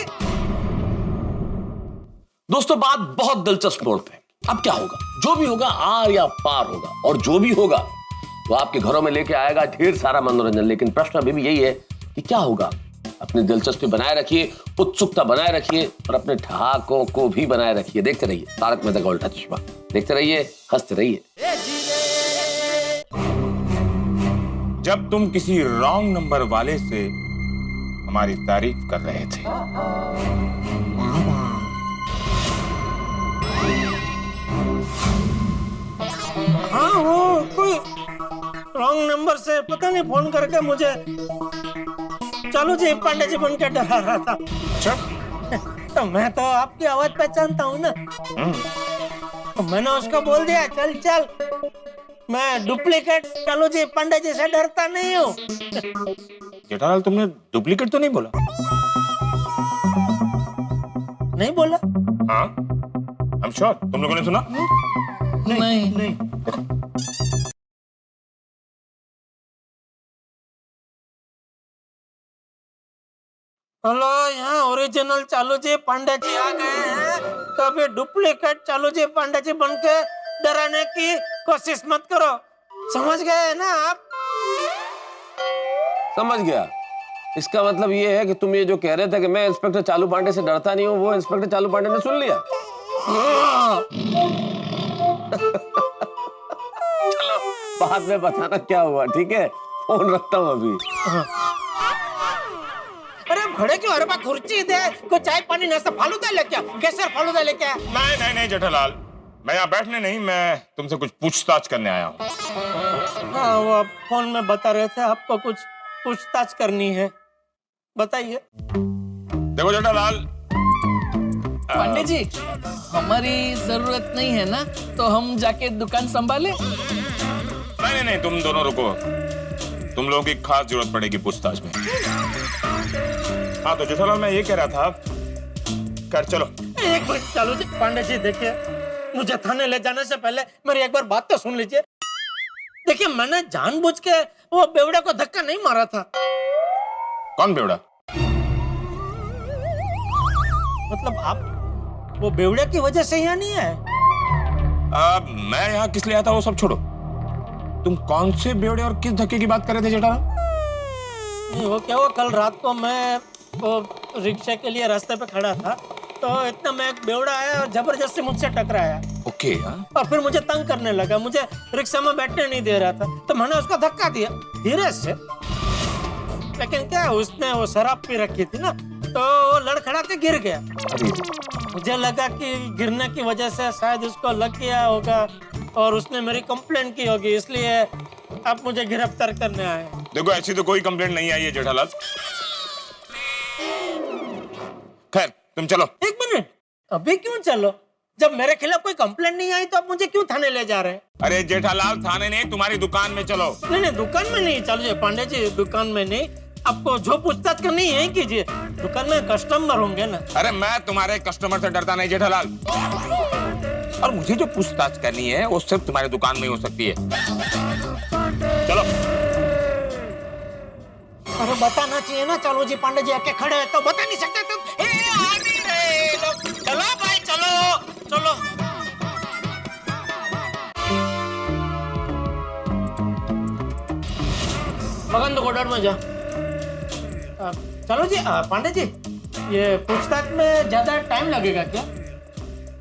दोस्तों बात बहुत दिलचस्प मोड़ पे। अब क्या होगा, जो भी होगा आर या पार होगा, और जो भी होगा वो आपके घरों में लेके आएगा ढेर सारा मनोरंजन। लेकिन प्रश्न अभी भी यही है कि क्या होगा। अपनी दिलचस्पी बनाए रखिए, उत्सुकता बनाए रखिए, और अपने ठहाकों को भी बनाए रखिए। देखते रहिए तारक मेहता का उल्टा चश्मा, देखते रहिए, हंसते रहिए। जब तुम किसी रॉन्ग नंबर वाले से हमारी तारीफ कर रहे थे, हाँ वो कोई रॉन्ग नंबर से पता नहीं फोन करके मुझे चालू जी पांडे जी बन के डरा रहा था। तो मैं तो आपकी आवाज पहचानता हूँ ना, तो मैंने उसको बोल दिया चल चल, मैं डुप्लीकेट चालू जी पांडे जी से डरता नहीं हूँ। जेठालाल तुमने डुप्लीकेट तो नहीं बोला? नहीं बोला? हाँ आई एम श्योर। तुम लोगों ने सुना? नहीं। हेलो, यहाँ ओरिजिनल चालू जी पांडे जी आ गए हैं, तो अभी डुप्लीकेट चालू जी पांडे जी बन के डराने की कोशिश मत करो, समझ गए ना आप? समझ गया। इसका मतलब ये है कि तुम ये जो कह रहे थे कि मैं इंस्पेक्टर चालू पांडे से डरता नहीं हूँ, वो इंस्पेक्टर चालू पांडे ने सुन लिया। चलो बाद में बताना क्या हुआ, ठीक है? फोन रखता हूँ अभी। अरे खड़े क्यों, अरे खुर्ची दे, कोई चाय पानी नाश्ता फालूदा लेके, केसर फालूदा लेके। नहीं जेठालाल, मैं यहाँ बैठने नहीं, मैं तुमसे कुछ पूछताछ करने आया हूँ। हाँ वो आप फोन में बता रहे थे आपको कुछ पूछताछ करनी है, बताइए। देखो जेठालाल, पांडे जी हमारी जरूरत नहीं है ना, तो हम जाके दुकान संभाले? नहीं तुम दोनों रुको, तुम लोगों की खास जरूरत पड़ेगी पूछताछ में। हाँ तो जेठालाल मैं ये कह रहा था, कर चलो। एक मिनट चालू जी, पांडे जी देखिए, मुझे थाने ले जाने से पहले मेरी एक बार बात तो सुन लीजिए। देखिए मैंने जानबूझ के वो बेवड़े को धक्का नहीं मारा था। कौन बेवड़ा? मतलब आप वो बेवड़े की वजह से यहाँ नहीं है? मैं यहाँ किस लिए आता वो सब छोड़ो। तुम कौन से बेवड़े और किस धक्के की बात कर रहे थे जेठालाल? नहीं वो क्या, वो कल रात को मैं वो रिक्शा के लिए रास्ते पे खड़ा था, तो इतना में एक बेवड़ा आया और जबरदस्ती मुझसे टकराया। ओके। और फिर मुझे तंग करने लगा, मुझे रिक्शा में बैठने नहीं दे रहा था, तो मैंने उसको धक्का दिया धीरे से। लेकिन क्या उसने वो शराब पी रखी थी ना, तो वो लड़खड़ा के गिर गया। मुझे लगा कि गिरने की वजह से शायद उसको लग गया होगा और उसने मेरी कंप्लेंट की होगी, इसलिए आप मुझे गिरफ्तार करने आए। देखो ऐसी तो कोई कंप्लेंट नहीं आई है जेठालाल। खैर तुम चलो। एक मिनट, अभी क्यों चलो? जब मेरे खिलाफ कोई कंप्लेंट नहीं आई तो आप मुझे क्यों थाने ले जा रहे हैं? अरे जेठालाल थाने नहीं, तुम्हारी दुकान में चलो। नहीं दुकान में नहीं, चलो पांडे जी दुकान में नहीं, आपको जो पूछताछ करनी है कीजिए, दुकान में कस्टमर होंगे ना। अरे मैं तुम्हारे कस्टमर से डरता नहीं जेठालाल, और मुझे जो पूछताछ करनी है वो सिर्फ तुम्हारी दुकान में ही हो सकती है। चलो। अरे बताना चाहिए ना, चलो जी पांडे जी आके खड़े हैं तो बता नहीं सकते तुम? आ नहीं रहे लोग। चलो भाई चलो चलो। मगन गोडाउन में जा। चलो जी पांडे जी, ये पूछताछ में ज्यादा टाइम लगेगा क्या?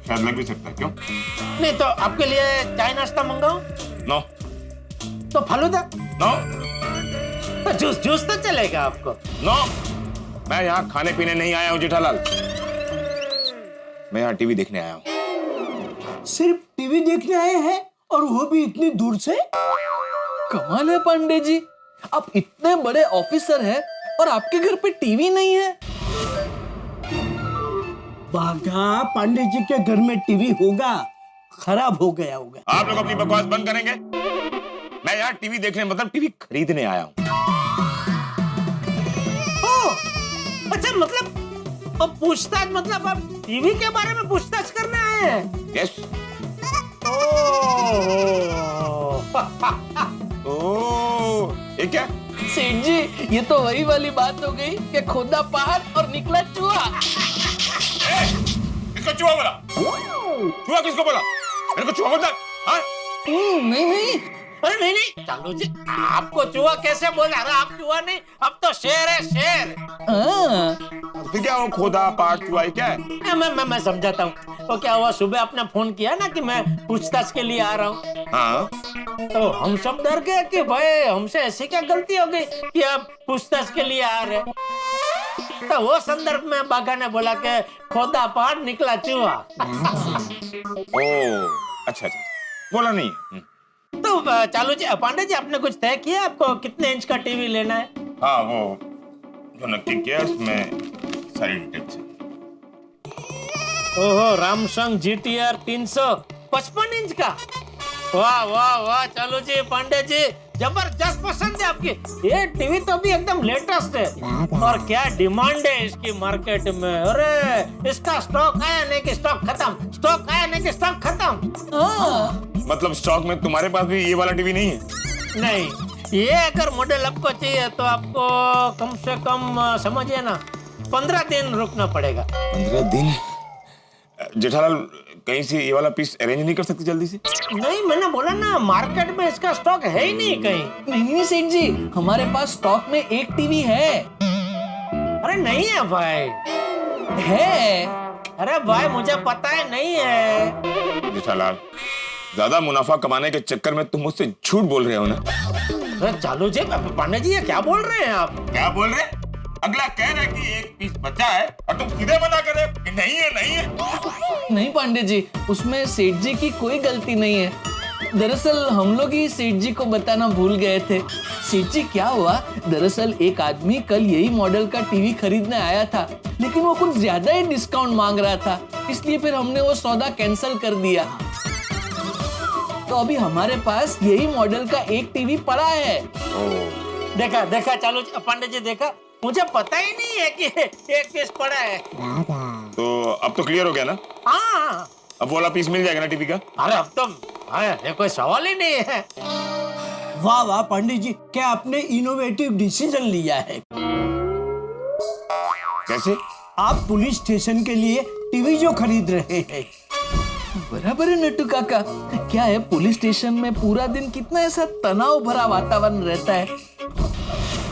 शायद लग भी सकता है। क्यों? नहीं तो आपके लिए चाय नाश्ता मंगाऊं? नो। तो फालूदा? नो। तो जूस तो चलेगा आपको? नो, मैं यहाँ खाने पीने नहीं आया हूँ जेठालाल, मैं यहाँ टीवी देखने आया हूँ। सिर्फ टीवी देखने आए हैं और वो भी इतनी दूर से? कमाल है पांडे जी, आप इतने बड़े ऑफिसर हैं और आपके घर पे टीवी नहीं है। बागा, पांडे जी के घर में टीवी होगा, खराब हो गया होगा। आप लोग अपनी बकवास बंद करेंगे? मैं यहाँ टीवी देखने मतलब टीवी खरीदने आया हूँ। अच्छा मतलब अब पूछताछ, मतलब आप टीवी के बारे में पूछताछ करने आए हैं? यस। ये क्या? सेठ जी ये तो वही वाली बात हो गई कि खोदा पहाड़ और निकला चूहा। किसको चूहा बोला? चूहा किसको बोला? मेरे को चूहा बोलता? हाँ? नहीं। अरे नहीं चालू जी, आपको चूहा कैसे बोला? अरे आप चूहा नहीं, अब तो शेर है शेर। तो क्या वो खोदा पाठ चूहा क्या है? मैं समझाता हूँ। तो क्या हुआ, सुबह आपने फोन किया ना कि मैं पूछताछ के लिए आ रहा हूँ। हाँ। तो हम सब डर गए कि भाई हमसे ऐसी क्या गलती हो गई कि आप पूछताछ के लिए आ रहे। तो वो संदर्भ में बाघा ने बोला कि खोदा पहाड़ निकला चूहा। ओ अच्छा, बोला नहीं। तो चालू जी, पांडे जी आपने कुछ तय किया आपको कितने इंच का टीवी लेना है? हाँ वो जो नक्की किया उसमें सारी डिटेल्स है। ओहो, रामसंग GTR 355 इंच का। वाह वाह वाह चालू जी, पांडे जी जबरदस्त पसंद है आपकी। ये टीवी तो भी एकदम लेटेस्ट है और क्या डिमांड है इसकी मार्केट में। अरे इसका स्टॉक आया नहीं कि स्टॉक खत्म, स्टॉक आया नहीं कि स्टॉक खत्म। मतलब स्टॉक में तुम्हारे पास भी ये वाला टीवी नहीं है? नहीं, ये अगर मॉडल आपको चाहिए तो आपको कम से कम समझिए ना 15 दिन रुकना पड़ेगा। 15 दिन? जेठालाल कहीं से ये वाला पीस अरेंज नहीं कर सकते जल्दी से? नहीं, मैंने बोला ना मार्केट में इसका स्टॉक है ही नहीं कहीं। नहीं सेठ जी, हमारे पास स्टॉक में एक टीवी है। अरे नहीं है भाई। है। अरे भाई मुझे पता है नहीं है। जेठालाल ज्यादा मुनाफा कमाने के चक्कर में तुम मुझसे झूठ बोल रहे हो ना? अरे चालू जी, पांडे जी ये क्या बोल रहे हैं आप? क्या बोल रहे? अगला कह रहा है कि एक पीस बचा है और तुम सीधे मना कर रहे कि नहीं है नहीं है। नहीं पांडे जी, उसमें सेठ जी की कोई गलती नहीं है। दरअसल हम लोग ही सेठ जी को बताना भूल गए थे। सेठ जी क्या हुआ, दरअसल एक आदमी कल यही मॉडल का टीवी खरीदने आया था, लेकिन वो कुछ ज्यादा ही डिस्काउंट मांग रहा था, इसलिए फिर हमने वो सौदा कैंसिल कर दिया। तो अभी हमारे पास यही मॉडल का एक टीवी पड़ा है। देखा देखा चालू पांडे जी, देखा मुझे पता ही नहीं है कि एक पीस पड़ा है। तो अब तो क्लियर हो गया ना? हाँ। अब वो वाला पीस मिल जाएगा ना टीवी का? अरे अब तो ये कोई सवाल ही नहीं है। वाह वाह पंडित जी, क्या आपने इनोवेटिव डिसीजन लिया है। कैसे? आप पुलिस स्टेशन के लिए टीवी जो खरीद रहे हैं। बराबर है नट्टू काका। क्या है, पुलिस स्टेशन में पूरा दिन कितना ऐसा तनाव भरा वातावरण रहता है,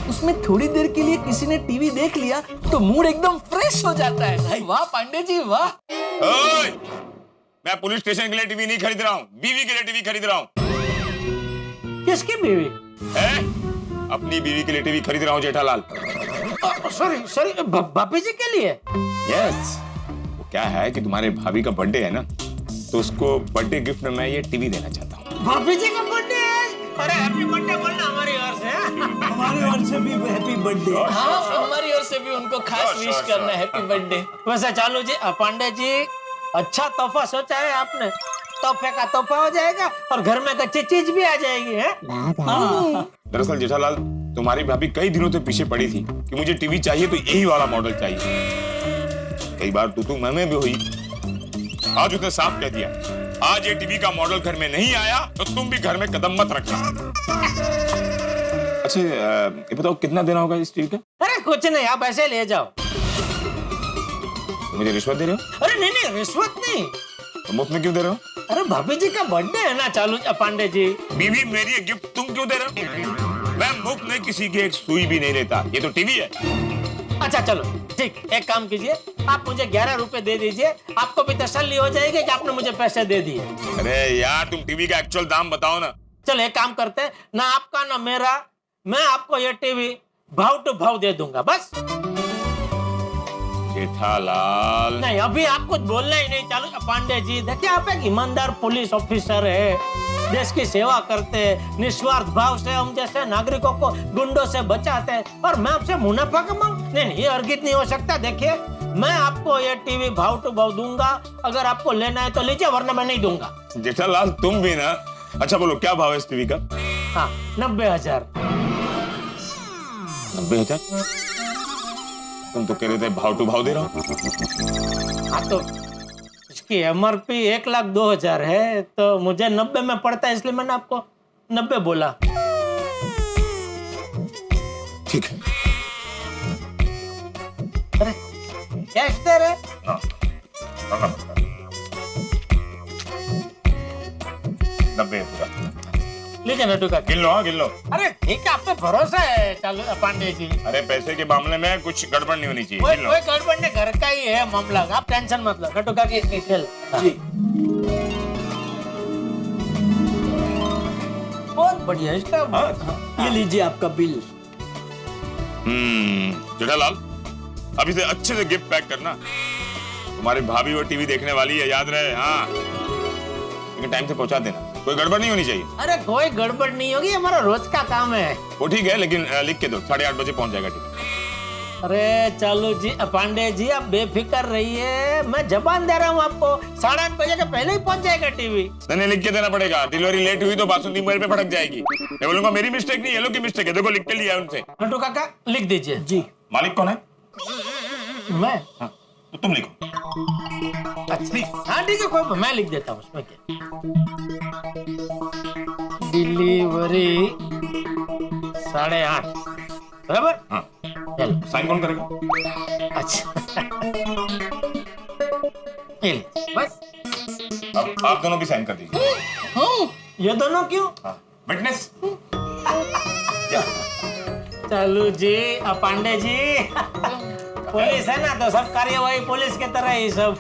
उसमें थोड़ी देर के लिए किसी ने टीवी देख लिया तो मूड एकदम फ्रेश हो जाता है। वाह पांडे जी वाह। ओए! मैं पुलिस स्टेशन के लिए टीवी नहीं खरीद रहा हूँ, बीवी के लिए टीवी खरीद रहा हूँ। किसकी बीवी? अपनी बीवी के लिए टीवी खरीद रहा हूँ जेठालाल। सॉरी भाभी जी के लिए? यस। वो क्या है कि तुम्हारे भाभी का बर्थडे है ना, तो उसको बर्थडे गिफ्ट में मैं ये टीवी देना चाहता हूँ। भाभी जी का बर्थडे है? अरे हैप्पी बर्थडे बोलना हमारी ओर से। हमारी ओर से भी हैप्पी बर्थडे। हाँ हमारी ओर से भी उनको खास विश करना, हैप्पी बर्थडे। वैसे चालू जी, पांडे जी अच्छा तोहफा सोचा है आपने। तोहफे का तोहफा हो जाएगा और घर में अच्छी चीज भी आ जाएगी है? दरअसल जेठालाल, तुम्हारी भाभी कई दिनों से पीछे पड़ी थी कि मुझे टीवी चाहिए तो यही वाला मॉडल चाहिए। कई बार तू मैं भी हुई। आज उसने साफ कह दिया, आज ये टीवी का मॉडल घर में नहीं आया तो तुम भी घर में कदम मत रखना। अच्छा ये बताओ कितना देना होगा इस टीवी का? अरे कुछ नहीं, आप ऐसे ले जाओ। मुझे रिश्वत दे रहे हो? अरे नहीं रिश्वत नहीं। तो मुफ्त में क्यों दे रहे हो? अरे भाभी जी का बर्थडे है ना चालू पांडे जी। बीवी मेरी है, गिफ्ट तुम क्यों दे रहे हो? मैं मुफ्त में किसी की एक सुई भी नहीं लेता, ये तो टीवी है। अच्छा चलो ठीक, एक काम कीजिए, आप मुझे 11 रुपए दे दीजिए, आपको भी तसल्ली हो जाएगी कि आपने मुझे पैसे दे दिए। अरे यार तुम टीवी का एक्चुअल दाम बताओ ना। चलो एक काम करते हैं, ना आपका ना मेरा, मैं आपको ये टीवी भाव टू भाव दे दूंगा बस। जेठालाल नहीं अभी आप कुछ बोलना ही नहीं। चालू पांडे जी देखिए, आप एक ईमानदार पुलिस ऑफिसर है, देश की सेवा करते हैं, निस्वार्थ भाव से हम जैसे नागरिकों को गुंडों से बचाते हैं, और मैं आपसे मुनाफा कमाऊं? नहीं ये अर्गित नहीं हो सकता। देखिए मैं आपको ये टीवी भाव टू भाव दूंगा, अगर आपको लेना है तो लीजिए, वरना मैं नहीं दूंगा। जेठालाल तुम भी ना। अच्छा बोलो क्या भाव है इस टीवी का? हाँ 90,000। 90,000? तुम तो कह रहे थे भाव टू भाव दे रहा हूँ। हाँ तो इसकी MRP 1,02,000 है, तो मुझे 90 में पड़ता है, इसलिए मैंने आपको 90 बोला। ठीक है। अरे कैश दे रहे? हाँ। 90 पूरा। लीजिए नटू का। गिन लो, हाँ गिन लो। अरे ठीक है, आप पे भरोसा है चालू पांडे जी। अरे पैसे के मामले में कुछ गड़बड़ नहीं होनी चाहिए। कोई गिन लो। गड़बड़ नहीं, घर का ही है मामला, आप टेंशन मत लो। नटू का खेल जी। बहुत बढ़िया इसका। ये लीजिए आपका बिल। जेठालाल अभी से अच्छे से गिफ्ट पैक करना। तुम्हारी भाभी वो टीवी देखने वाली है, याद रहे। हाँ लेकिन टाइम से पहुंचा देना, कोई गड़बड़ नहीं होनी चाहिए। अरे कोई गड़बड़ नहीं होगी, हमारा रोज का काम है। वो ठीक है, लेकिन लिख के दो, 8:30 बजे पहुंच जाएगा टीवी। अरे चालू जी पांडे जी आप बेफिक्र रहिए, मैं जबान दे रहा हूँ आपको, 8:30 बजे के पहले ही पहुंच जाएगा टीवी। नहीं लिख के देना पड़ेगा, डिलीवरी लेट हुई तो बासुंदी मोबाइल पे फटक जाएगी। मैं बोलूंगा मेरी मिस्टेक नहीं, ये लोग की मिस्टेक है। देखो लिख के लिया उनसे। नटू काका लिख दीजिए। जी। मालिक कौन है? मैं। हाँ, तो तुम लिखो। अच्छा हाँ ठीक है, कोई मैं लिख देता हूँ, उसमें क्या। डिलीवरी 8:30 बराबर। हाँ साइन कौन करेगा? अच्छा ये ले, बस अब आप दोनों भी साइन कर दीजिए। हाँ ये दोनों क्यों? विटनेस। चालू जी पांडे जी पुलिस है ना, तो सब कार्यवाही पुलिस के तरह ही सब।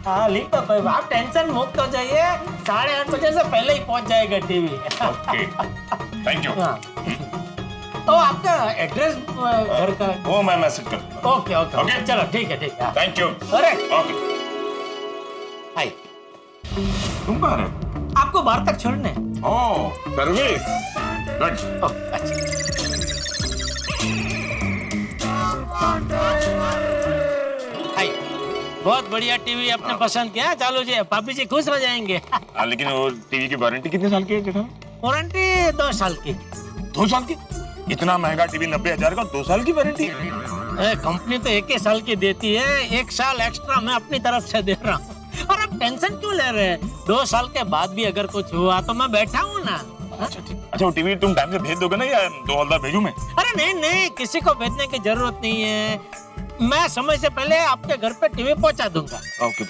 हाँ लिखो, कोई आप टेंशन मुक्त हो जाइए, 8:30 बजे से पहले ही पहुंच जाएगा टीवी। Okay thank you. तो आपका एड्रेस घर का? वो मैं मैसेज कर दूंगा। ओके ओके ओके चलो ठीक है ठीक है। Thank you. अरे ओके हाय, तुम कहाँ रहे? आपको बाहर तक छोड़ने। ओह सर्विस गुड। अच्छा हाय, बहुत बढ़िया टीवी आपने पसंद किया चालू जी, पापी जी खुश हो जाएंगे। लेकिन वो टीवी की वारंटी कितने साल की है जेठा? वारंटी 2 साल की। 2 साल की? इतना महंगा टीवी 90,000 का, 2 साल की वारंटी। कंपनी तो 1 ही साल की देती है, 1 साल एक्स्ट्रा मैं अपनी तरफ से दे रहा हूँ। और आप टेंशन क्यों ले रहे हैं? 2 साल के बाद भी अगर कुछ हुआ तो मैं बैठा हूँ ना। अच्छा ठीक। अच्छा वो टीवी तुम टाइम से भेज दोगे ना या 2 हवलदार भेजूं मैं? अरे नहीं नहीं, किसी को भेजने की जरूरत नहीं है, मैं समय से पहले आपके घर पे टीवी पहुंचा दूंगा। ओके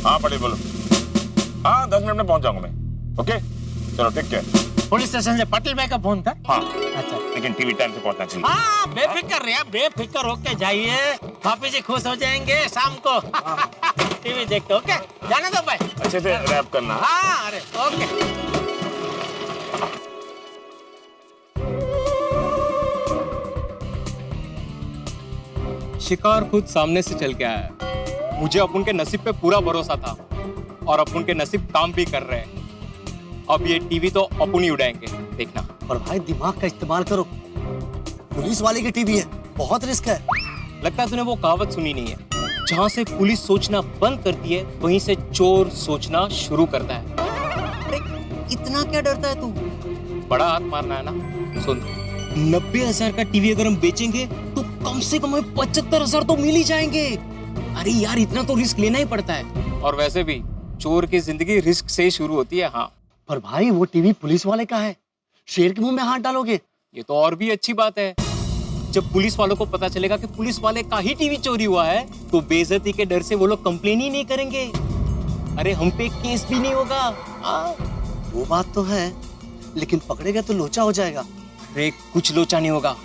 हाँ पटेल बोलो। हाँ 10 मिनट में पहुंच जाऊंगा मैं। ओके चलो ठीक है। पुलिस स्टेशन से पाटिल भाई का फोन था। हाँ अच्छा लेकिन टीवी टाइम से पहुंचना चाहिए। हाँ बेफिक्र रहिए, बेफिक्र होके जाइए, भाभी जी खुश हो जाएंगे शाम को। टीवी देखते। ओके जाने दो भाई। अच्छे से रैप करना। हाँ अरे ओके। शिकार खुद सामने से चल के आया। मुझे अपन के नसीब पे पूरा भरोसा था और अपन के नसीब काम भी कर रहे हैं। अब ये टीवी तो अपन ही उड़ाएंगे, देखना। पर भाई दिमाग का इस्तेमाल करो, पुलिस वाले की टीवी है, बहुत रिस्क है। लगता है तूने वो कहावत सुनी नहीं है, जहाँ से पुलिस सोचना बंद करती है वहीं से चोर सोचना शुरू करता है। अरे इतना क्या डरता है तू? बड़ा हाथ मारना है ना। सुन, 90,000 का टीवी अगर हम बेचेंगे तो कम से कम हमें 75,000 तो मिल ही जाएंगे। अरे यार इतना तो रिस्क लेना ही पड़ता है। और वैसे भी चोर की जिंदगी रिस्क से ही शुरू होती है। हाँ पर भाई वो टीवी पुलिस वाले का है, शेर के मुंह में हाथ डालोगे? ये तो और भी अच्छी बात है। जब पुलिस वालों को पता चलेगा कि पुलिस वाले का ही टीवी चोरी हुआ है तो बेइज्जती के डर से वो लोग कंप्लेन ही नहीं करेंगे। अरे हम पे केस भी नहीं होगा। वो बात तो है, लेकिन पकड़ेगा तो लोचा हो जाएगा। अरे कुछ लोचा नहीं होगा,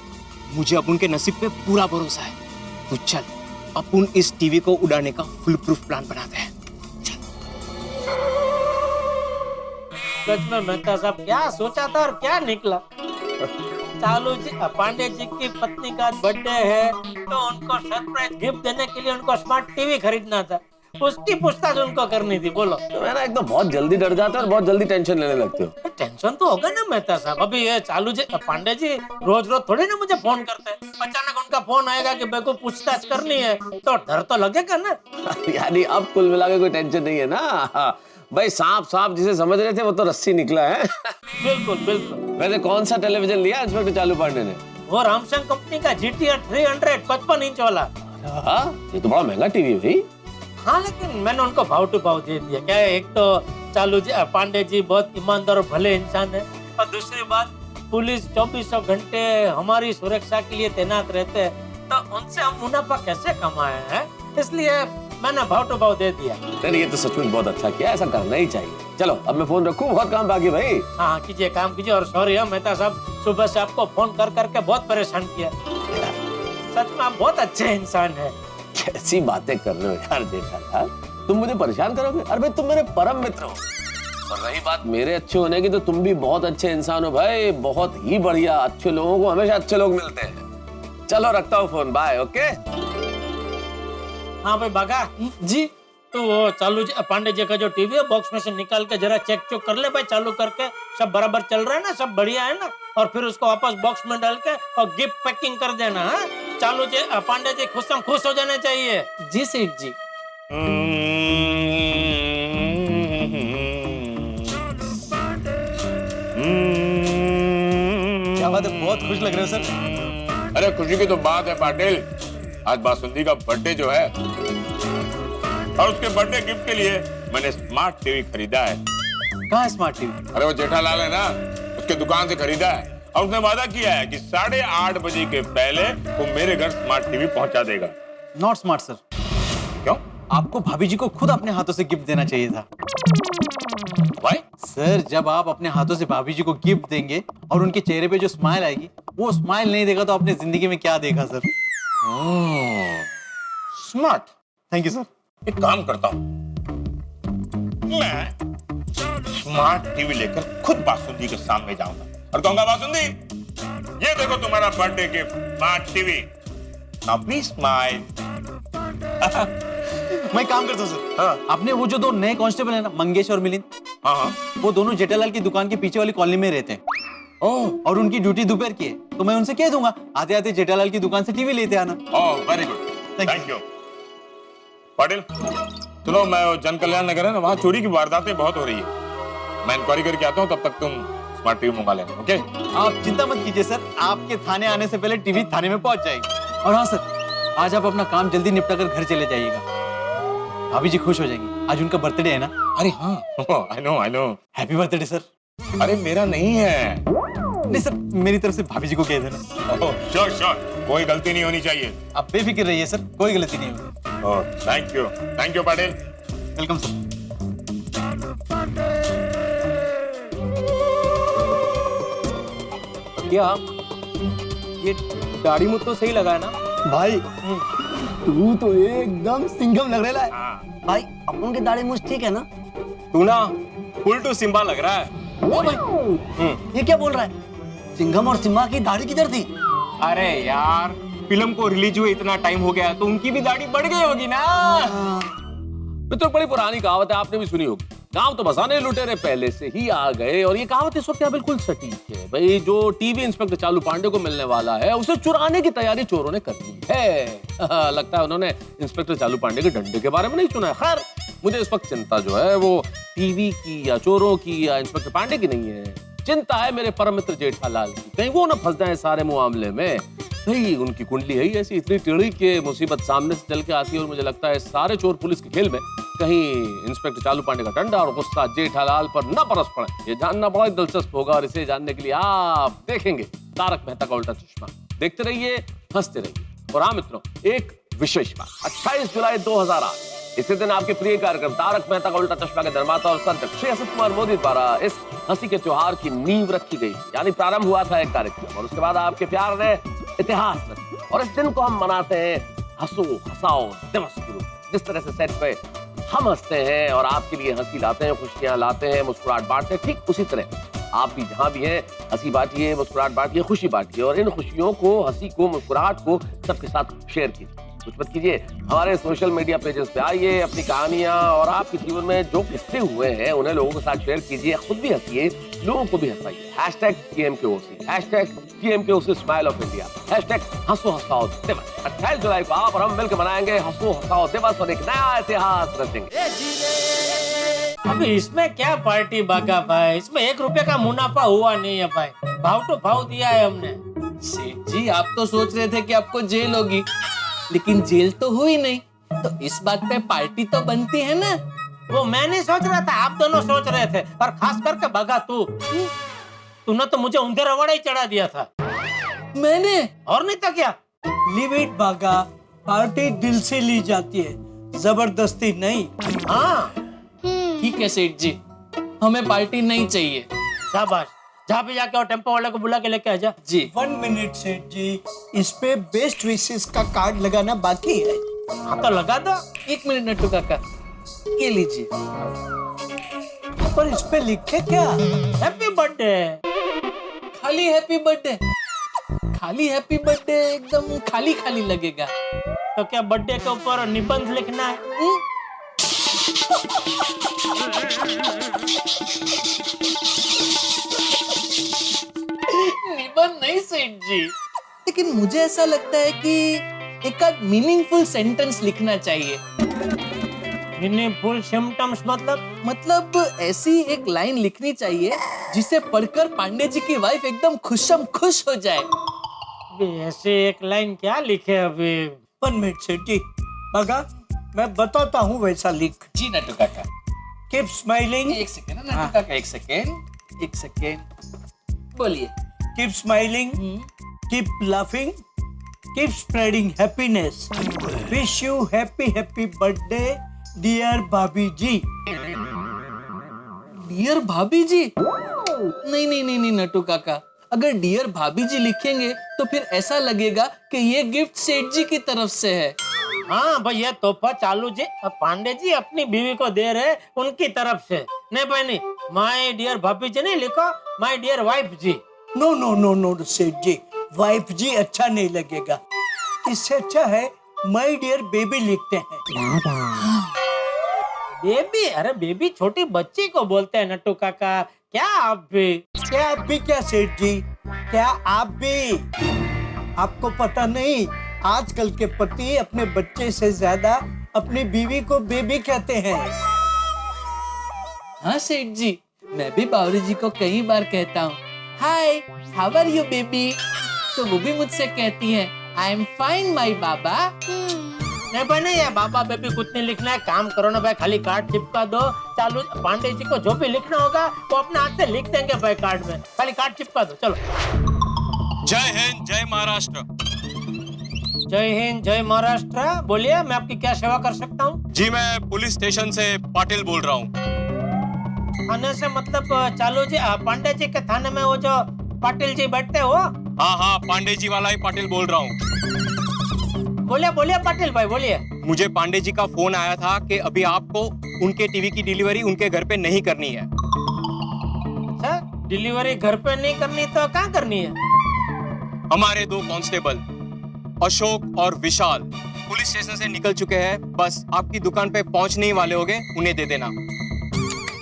मुझे अपन के नसीब पे पूरा भरोसा है। तू चल, अपन इस टीवी को उड़ाने का फुल प्रूफ प्लान बनाते हैं। सच में मेहता साहब क्या सोचा था और क्या निकला। चालू जी पांडे जी की पत्नी का बर्थडे है तो उनको सरप्राइज गिफ्ट देने के लिए उनको स्मार्ट टीवी खरीदना था, उसकी पूछताछ उनको करनी थी। बोलो तो मैं ना एकदम बहुत जल्दी डर जाते हो और बहुत जल्दी टेंशन लेने लगते हो। टेंशन तो होगा ना मेहता साहब। अभी ये चालू जी पांडे जी रोज रोज थोड़ी ना मुझे फोन करते हैं, अचानक उनका फोन आएगा कि मेरे को पूछताछ करनी है तो डर तो लगेगा ना। यानी अब कुल मिला के कोई टेंशन नहीं है ना भाई। सांप जिसे समझ रहे थे वो तो रस्सी निकला है। बिल्कुल बिल्कुल। वैसे कौन सा टेलीविजन लिया इंस्पेक्टर चालू पांडे ने? वो रामसंग कंपनी का GTR 300 55 इंच वाला। ये तो बड़ा महंगा टीवी है भाई। हाँ लेकिन मैंने उनको भाव टू भाव दे दिया। क्या है, एक तो चालू जी पांडे जी बहुत ईमानदार और भले इंसान है, और दूसरी बात पुलिस 24 घंटे हमारी सुरक्षा के लिए तैनात रहते हैं, तो उनसे हम मुनाफा कैसे कमाए हैं, इसलिए मैंने भाव टू भाव दे दिया। नहीं ये तो सचमुच बहुत अच्छा किया, ऐसा करना ही चाहिए। चलो अब मैं फोन रखूं, बहुत काम बाकी भाई। हाँ कीजिए, काम कीजिए। और सॉरी है मेहता साहब, सुबह से आपको फोन कर करके बहुत परेशान किया। सच में आप बहुत अच्छे इंसान हैं। कैसी बातें कर रहे हो यार जेठालाल, तुम मुझे परेशान करोगे? अरे भाई तुम मेरे परम मित्र हो, और रही बात मेरे अच्छे होने की तो तुम भी बहुत अच्छे इंसान हो भाई, बहुत ही बढ़िया। अच्छे लोगों को हमेशा अच्छे लोग मिलते हैं। चलो रखता हूँ फोन, बाय। ओके हाँ भाई बागा जी, तो वो चालू जी पांडे जी का जो टीवी है बॉक्स में से निकाल के जरा चेक कर ले भाई, चालू करके सब बराबर चल रहा है ना, सब बढ़िया है ना, और फिर उसको वापस बॉक्स में डाल के और गिफ्ट पैकिंग कर देना है। चालू जी पांडे जी खुश हो जाने चाहिए। जी सेठ जी। क्या बात है, बहुत खुश लग रहे हो सर। अरे खुशी की तो बात है पाटिल, आज बासुंदी का बर्थडे जो है, और उसके बर्थडे गिफ्ट के लिए मैंने स्मार्ट टीवी खरीदा है। कहाँ है स्मार्ट टीवी? अरे वो जेठालाल है ना, उसके दुकान से खरीदा है, और उसने वादा किया है कि 8:30 बजे के पहले वो मेरे घर स्मार्ट टीवी पहुंचा देगा। Not smart sir. क्यों? आपको भाभी जी को खुद अपने हाथों से गिफ्ट देना चाहिए था। भाई सर जब आप अपने हाथों से भाभी जी को गिफ्ट देंगे और उनके चेहरे पे जो स्माइल आएगी, वो स्माइल नहीं देखा तो आपने जिंदगी में क्या देखा sir. Smart. Thank you sir. एक काम करता हूँ, मैं स्मार्ट टीवी लेकर खुद बासुंदी के सामने जाऊंगा और कहूंगा, बासुंदी ये देखो तुम्हारा birthday gift smart TV, now please smile. मैं काम करता हूँ सर। हाँ। आपने वो जो 2 नए कांस्टेबल है ना, मंगेश और मिलिंद, हाँ वो दोनों जेठालाल की दुकान के पीछे वाली कॉलोनी में रहते हैं। और उनकी ड्यूटी दोपहर की है, तो मैं उनसे कह दूंगा आते आते जेठालाल की दुकान से टीवी लेते आना। Oh very good, thank you. Patil चलो, मैं जन कल्याण नगर है ना, वहाँ चोरी की वारदातें बहुत हो रही है, मैं इंक्वायरी करके आता हूँ, तब तक तुम स्मार्ट टीवी मंगा लेना। ओके, आप चिंता मत कीजिए सर, आपके थाने आने से पहले टीवी थाने में पहुंच जाएगी। और हाँ सर, आज आप अपना काम जल्दी निपटा कर घर चले जाइएगा, भाभी जी खुश हो जाएंगी। आज उनका बर्थडे है ना? अरे हाँ, I know. Happy birthday sir. अरे मेरा नहीं है। नहीं सर, मेरी तरफ से भाभी जी को कह देना। श्योर, कोई गलती नहीं होनी चाहिए। आप बेफिक्र रहिए सर, कोई गलती नहीं होगी। Thank you Patil. Welcome sir. क्या ये दाढ़ी मुझ तो सही लगा है ना भाई तू तो एकदम सिंघम लग रहा है। भाई अपन की दाढ़ी मुझ ठीक है ना? तू ना फुल टू सिम्बा लग रहा है। ओ भाई ये क्या बोल रहा है? सिंघम और सिम्बा की दाढ़ी किधर थी? अरे यार, फिल्म को रिलीज हुए इतना टाइम हो गया तो उनकी भी दाढ़ी बढ़ गई होगी ना। मित्रों, बड़ी पुरानी कहावत है, आपने भी सुनी होगी। गांव तो बसाने लुटेरे पहले से ही आ गए, और ये कहावत इस वक्त यहाँ बिल्कुल सटीक है। भाई, जो टीवी इंस्पेक्टर चालू पांडे को मिलने वाला है उसे चुराने की तैयारी चोरों ने कर ली है। लगता है उन्होंने इंस्पेक्टर चालू पांडे के डंडे के बारे में नहीं सुना है। खैर, मुझे इस वक्त चिंता जो है वो टीवी की या चोरों की या इंस्पेक्टर पांडे की नहीं है, चिंता है मेरे परम मित्र जेठालाल की। कहीं वो ना फंस जाए सारे मामले में। भाई, उनकी कुंडली है ही ऐसी इतनी टेढ़ी कि मुसीबत सामने से चल के आती है, और मुझे लगता है सारे चोर पुलिस के खेल में कहीं इंस्पेक्टर चालू पांडे का डंडा और गुस्सा जेठालाल पर न बरस पड़े। ये जानना बड़ा दिलचस्प होगा, और इसे जानने के लिए आप देखेंगे तारक मेहता का उल्टा चश्मा। देखते रहिए, हंसते रहिए। और हाँ मित्रों, एक विशेष बात, 28 जुलाई 2008 इसी दिन आपके प्रिय कार्यक्रम तारक मेहता का उल्टा चश्मा के निर्माता और संचालक श्री असित कुमार मोदी द्वारा इस हंसी के त्योहार की नींव रखी गई, यानी प्रारंभ हुआ था एक कार्यक्रम, और उसके बाद आपके प्यार ने इतिहास रचा। और इस दिन को हम मनाते हैं हंसो हंसाओ दिवस के रूप में। जिस तरह से सेट पे हम हंसते हैं और आपके लिए हंसी लाते हैं, खुशियां लाते हैं, मुस्कुराहट बांटते हैं, ठीक उसी तरह आप भी जहां भी हैं हंसी बांटिए, मुस्कुराहट बांटिए, खुशी बांटिए, और इन खुशियों को, हंसी को, मुस्कुराहट को सबके साथ शेयर कीजिए। कुछ मत कीजिए, हमारे सोशल मीडिया पेजेस पे आइए, अपनी कहानियां और आपके जीवन में जो किस्से हुए हैं उन्हें लोगों के साथ शेयर कीजिए, खुद भी हंसिए, लोगों को भी हंसाइए। #TMKOC, #TMKOC smile of India, #हंसो हंसाओ दिवस। 28 जुलाई को आप और हम मिलकर मनाएंगे हंसो हंसाओ दिवस और एक नया इतिहास रचेंगे। अभी इसमें क्या पार्टी बागा भाई, इसमें 1 रुपए का मुनाफा हुआ नहीं है भाई, भाव तो भाव दिया है हमने। सेठ जी, आप तो सोच रहे थे कि आपको जेल होगी, लेकिन जेल तो हुई नहीं, तो इस बात पे पार्टी तो बनती है ना। वो मैं नहीं सोच रहा था, आप दोनों सोच रहे थे, और खास करके बागा तूने तो मुझे ऊंधे रवड़ा ही चढ़ा दिया था। मैंने? और नहीं तो क्या। लीव इट बागा, पार्टी दिल से ली जाती है, जबरदस्ती नहीं। हाँ ठीक है सेठ जी, हमें पार्टी नहीं चाहिए। शाबाश, जहाँ पे जाके और टेम्पो वाले को बुला के लेके आजा। जी 1 मिनट सेठ जी, इस पे बेस्ट विशेष का कार्ड लगाना बाकी है। हाँ तो लगा दो। 1 मिनट नट्टू काका, ये लीजिए। पर इस पे लिखे क्या? Happy birthday. खाली हैप्पी बर्थडे? खाली हैप्पी बर्थडे एकदम खाली खाली लगेगा। तो क्या बर्थडे के ऊपर निबंध लिखना है? निबंध नहीं सेठ जी, लेकिन मुझे ऐसा लगता है कि एक आध मीनिंगफुल सेंटेंस लिखना चाहिए। मीनिंगफुल सिम्टम्स मतलब ऐसी एक लाइन लिखनी चाहिए जिसे पढ़कर पांडे जी की वाइफ एकदम खुशम खुश हो जाए। ऐसे एक लाइन क्या लिखे अभी? 1 मिनट सेठ जी, बागा मैं बताता हूँ वैसा लिख। जी नट्टू काका। Keep smiling. एक सेकेंड नट्टू काका, एक सेकेंड बोलिए। Keep smiling, keep laughing, keep spreading happiness. Wish you happy happy birthday dear भाभी जी। डियर भाभी जी? नहीं नहीं नहीं नहीं नट्टू काका, अगर डियर भाभी जी लिखेंगे तो फिर ऐसा लगेगा कि ये गिफ्ट सेठ जी की तरफ से है। हाँ भाई, ये तोहफा चालू जी पांडे जी अपनी बीवी को दे रहे उनकी तरफ से। नहीं भाई नहीं, माय डियर भाभी जी नहीं लिखो, माय डियर वाइफ जी। No no no no Seth ji, wife जी अच्छा नहीं लगेगा, इससे अच्छा है माय डियर बेबी लिखते हैं। बेबी? अरे बेबी छोटी बच्ची को बोलते हैं नट्टू काका। क्या आप भी क्या सेठ जी, क्या आप भी? आपको पता नहीं, आजकल के पति अपने बच्चे से ज्यादा अपनी बीवी को बेबी कहते हैं। हाँ सेठ जी, मैं भी बावरी जी को कई बार कहता हूँ hi how are you baby, तो वो भी मुझसे कहती है आई एम फाइन माई बाबा। नहीं भाई नहीं है, बाबा बेबी कुछ नहीं लिखना है, काम करो ना भाई, खाली कार्ड चिपका दो। चालू पांडे जी को जो भी लिखना होगा वो अपने हाथ से लिख देंगे भाई कार्ड में, खाली कार्ड चिपका दो। चलो। जय हिंद जय महाराष्ट्र। जय हिंद जय महाराष्ट्र। बोलिए, मैं आपकी क्या सेवा कर सकता हूँ? जी मैं पुलिस स्टेशन से पाटिल बोल रहा हूँ। थाने से मतलब चालू जी, पांडे जी के थाने में वो जो पाटिल जी बैठते हो? हाँ हाँ, पांडे जी वाला ही पाटिल बोल रहा हूँ। बोलिए बोलिए पाटिल भाई बोलिए। मुझे पांडे जी का फोन आया था कि अभी आपको उनके टीवी की डिलीवरी उनके घर पे नहीं करनी है। अच्छा, डिलीवरी घर पे नहीं करनी तो कहाँ करनी है? हमारे 2 कांस्टेबल अशोक और विशाल पुलिस स्टेशन से निकल चुके हैं, बस आपकी दुकान पे पहुंचने ही वाले होंगे, उन्हें दे देना।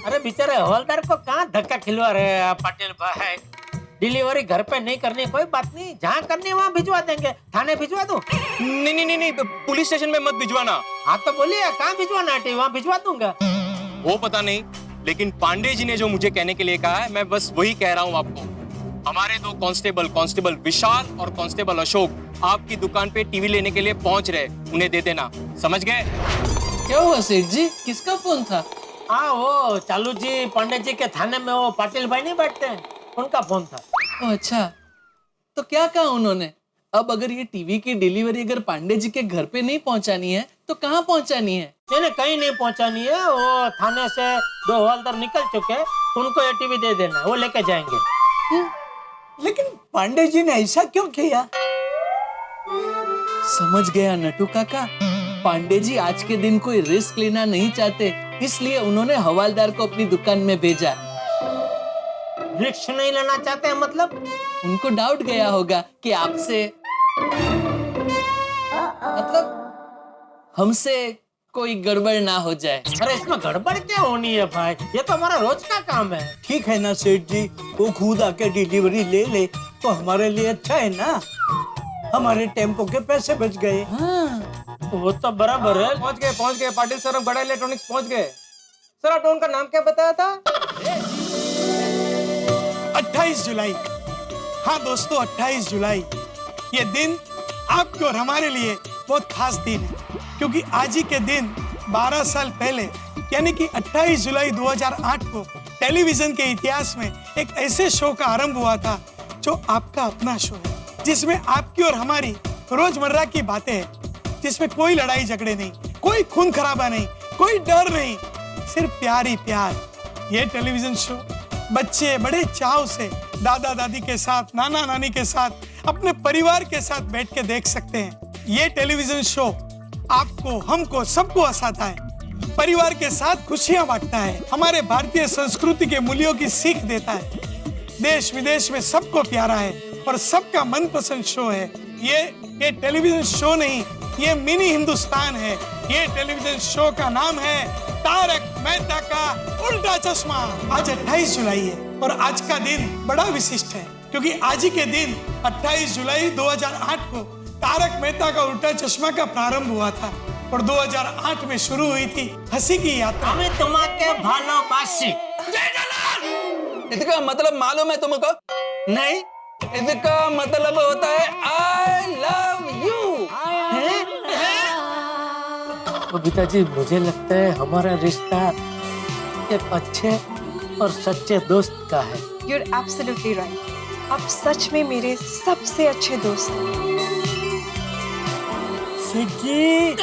अरे बेचारे हवलदार को कहाँ धक्का खिलवा रहे हैं आप पाटिल भाई? डिलीवरी घर पे नहीं करनी, कोई बात नहीं, जहाँ करनी है वहाँ भिजवा देंगे। थाने भिजवा दूं? नहीं, पुलिस स्टेशन में मत भिजवाना। हाँ तो बोलिए कहाँ भिजवाना है, वहाँ भिजवा दूंगा। वो पता नहीं, लेकिन पांडे जी ने जो मुझे कहने के लिए कहा है, मैं बस वही कह रहा हूँ आपको। हमारे 2 कांस्टेबल विशाल और कांस्टेबल अशोक आपकी दुकान पे टीवी लेने के लिए पहुंच रहे, उन्हें दे देना, समझ गए? क्या हुआ सेठ जी, किसका फोन था? हाँ वो चालू जी पांडे जी के थाने में वो पाटिल भाई नहीं बैठते हैं, उनका फोन था। अच्छा, तो क्या कहा उन्होंने? अब अगर ये टीवी की डिलीवरी अगर पांडे जी के घर पे नहीं पहुंचानी है तो कहाँ पहुंचानी है? नहीं कहीं नहीं पहुंचानी है, वो थाने से 2 हवलदार निकल चुके, उनको ये टीवी दे देना, वो लेके जाएंगे। लेकिन पांडे जी ने ऐसा क्यों किया? समझ गया नटू काका, पांडे जी आज के दिन कोई रिस्क लेना नहीं चाहते, इसलिए उन्होंने हवलदार को अपनी दुकान में भेजा। रिस्क नहीं लेना चाहते हैं मतलब? उनको डाउट गया होगा कि आपसे मतलब हमसे कोई गड़बड़ ना हो जाए। अरे इसमें गड़बड़ क्या होनी है भाई, ये तो हमारा रोज का काम है। ठीक है ना सेठ जी, वो खुद आके डिलीवरी ले ले तो हमारे लिए अच्छा है ना, हमारे टेम्पो के पैसे बच गए। हाँ। वो तो बराबर है। पहुंच गए पाटिल सर, बड़ा इलेक्ट्रॉनिक्स पहुंच गए। सर आपने उनका नाम क्या बताया था? 28 जुलाई। हाँ दोस्तों, 28 जुलाई ये दिन आपके और हमारे लिए बहुत खास दिन है, क्योंकि आज ही के दिन 12 साल पहले यानी कि 28 जुलाई 2008 को टेलीविजन के इतिहास में एक ऐसे शो का आरंभ हुआ था जो आपका अपना शो है, जिसमें आपकी और हमारी रोजमर्रा की बातें हैं, जिसमें कोई लड़ाई झगड़े नहीं, कोई खून खराबा नहीं, कोई डर नहीं, सिर्फ प्यार ही प्यार। ये टेलीविजन शो बच्चे बड़े चाव से दादा दादी के साथ, नाना नानी के साथ, अपने परिवार के साथ बैठ के देख सकते हैं। ये टेलीविजन शो आपको, हमको, सबको हंसाता है, परिवार के साथ खुशियां बांटता है, हमारे भारतीय संस्कृति के मूल्यों की सीख देता है, देश विदेश में सबको प्यारा है और सबका मनपसंद शो है। ये टेलीविजन शो नहीं, ये मिनी हिंदुस्तान है। ये टेलीविजन शो का नाम है तारक मेहता का उल्टा चश्मा। आज 28 जुलाई है और आज का दिन बड़ा विशिष्ट है, क्योंकि आज ही के दिन 28 जुलाई 2008 को तारक मेहता का उल्टा चश्मा का प्रारंभ हुआ था और 2008 में शुरू हुई थी हंसी की यात्रा। हमें तुम्हारे भालोबासी। इसका मतलब मालूम है तुमको? नहीं। इसका मतलब होता है I love you. Babita ji, मुझे लगता है हमारा रिश्ता एक अच्छे और सच्चे दोस्त का है। You're absolutely right. आप सच में मेरे सबसे अच्छे दोस्त हैं। सेठ जी,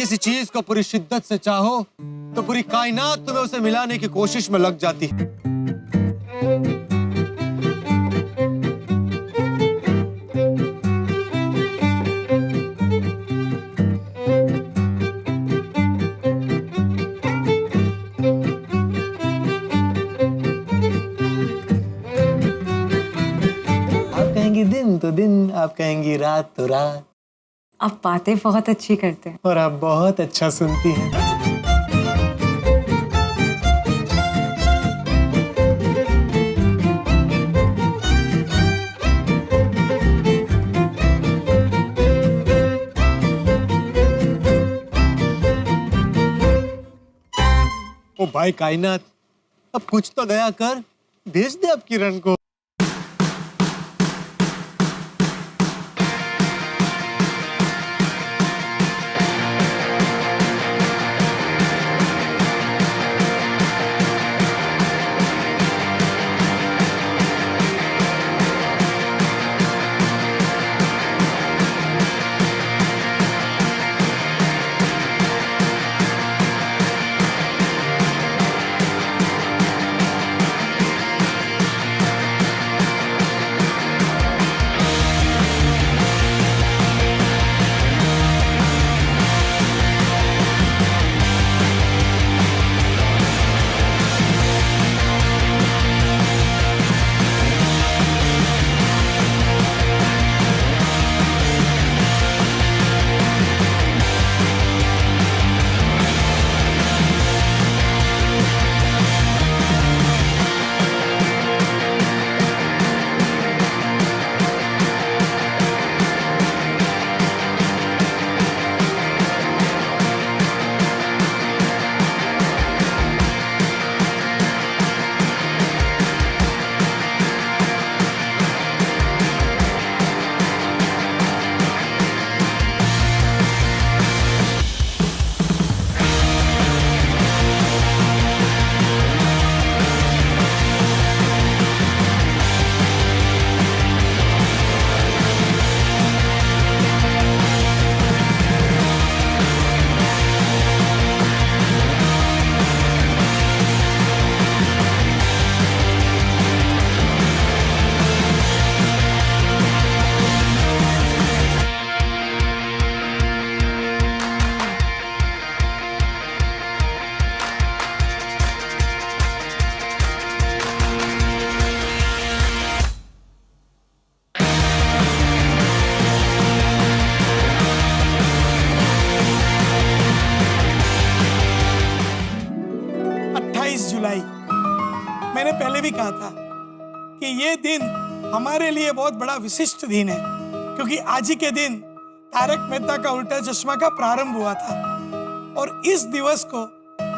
किसी चीज को पूरी शिद्दत से चाहो तो पूरी कायनात तुम्हें उसे मिलाने की कोशिश में लग जाती है। आप कहेंगी दिन तो दिन, आप कहेंगी रात तो रात, आप बातें बहुत अच्छी करते हैं। और आप बहुत अच्छा सुनती हैं। ओ भाई कायनात, अब कुछ तो दया कर, भेज दे अब किरण को। जुलाई, मैंने पहले भी कहा था कि ये दिन हमारे लिए बहुत बड़ा विशिष्ट दिन है, क्योंकि आज ही के दिन तारक मेहता का उल्टा चश्मा का प्रारंभ हुआ था। और इस दिवस को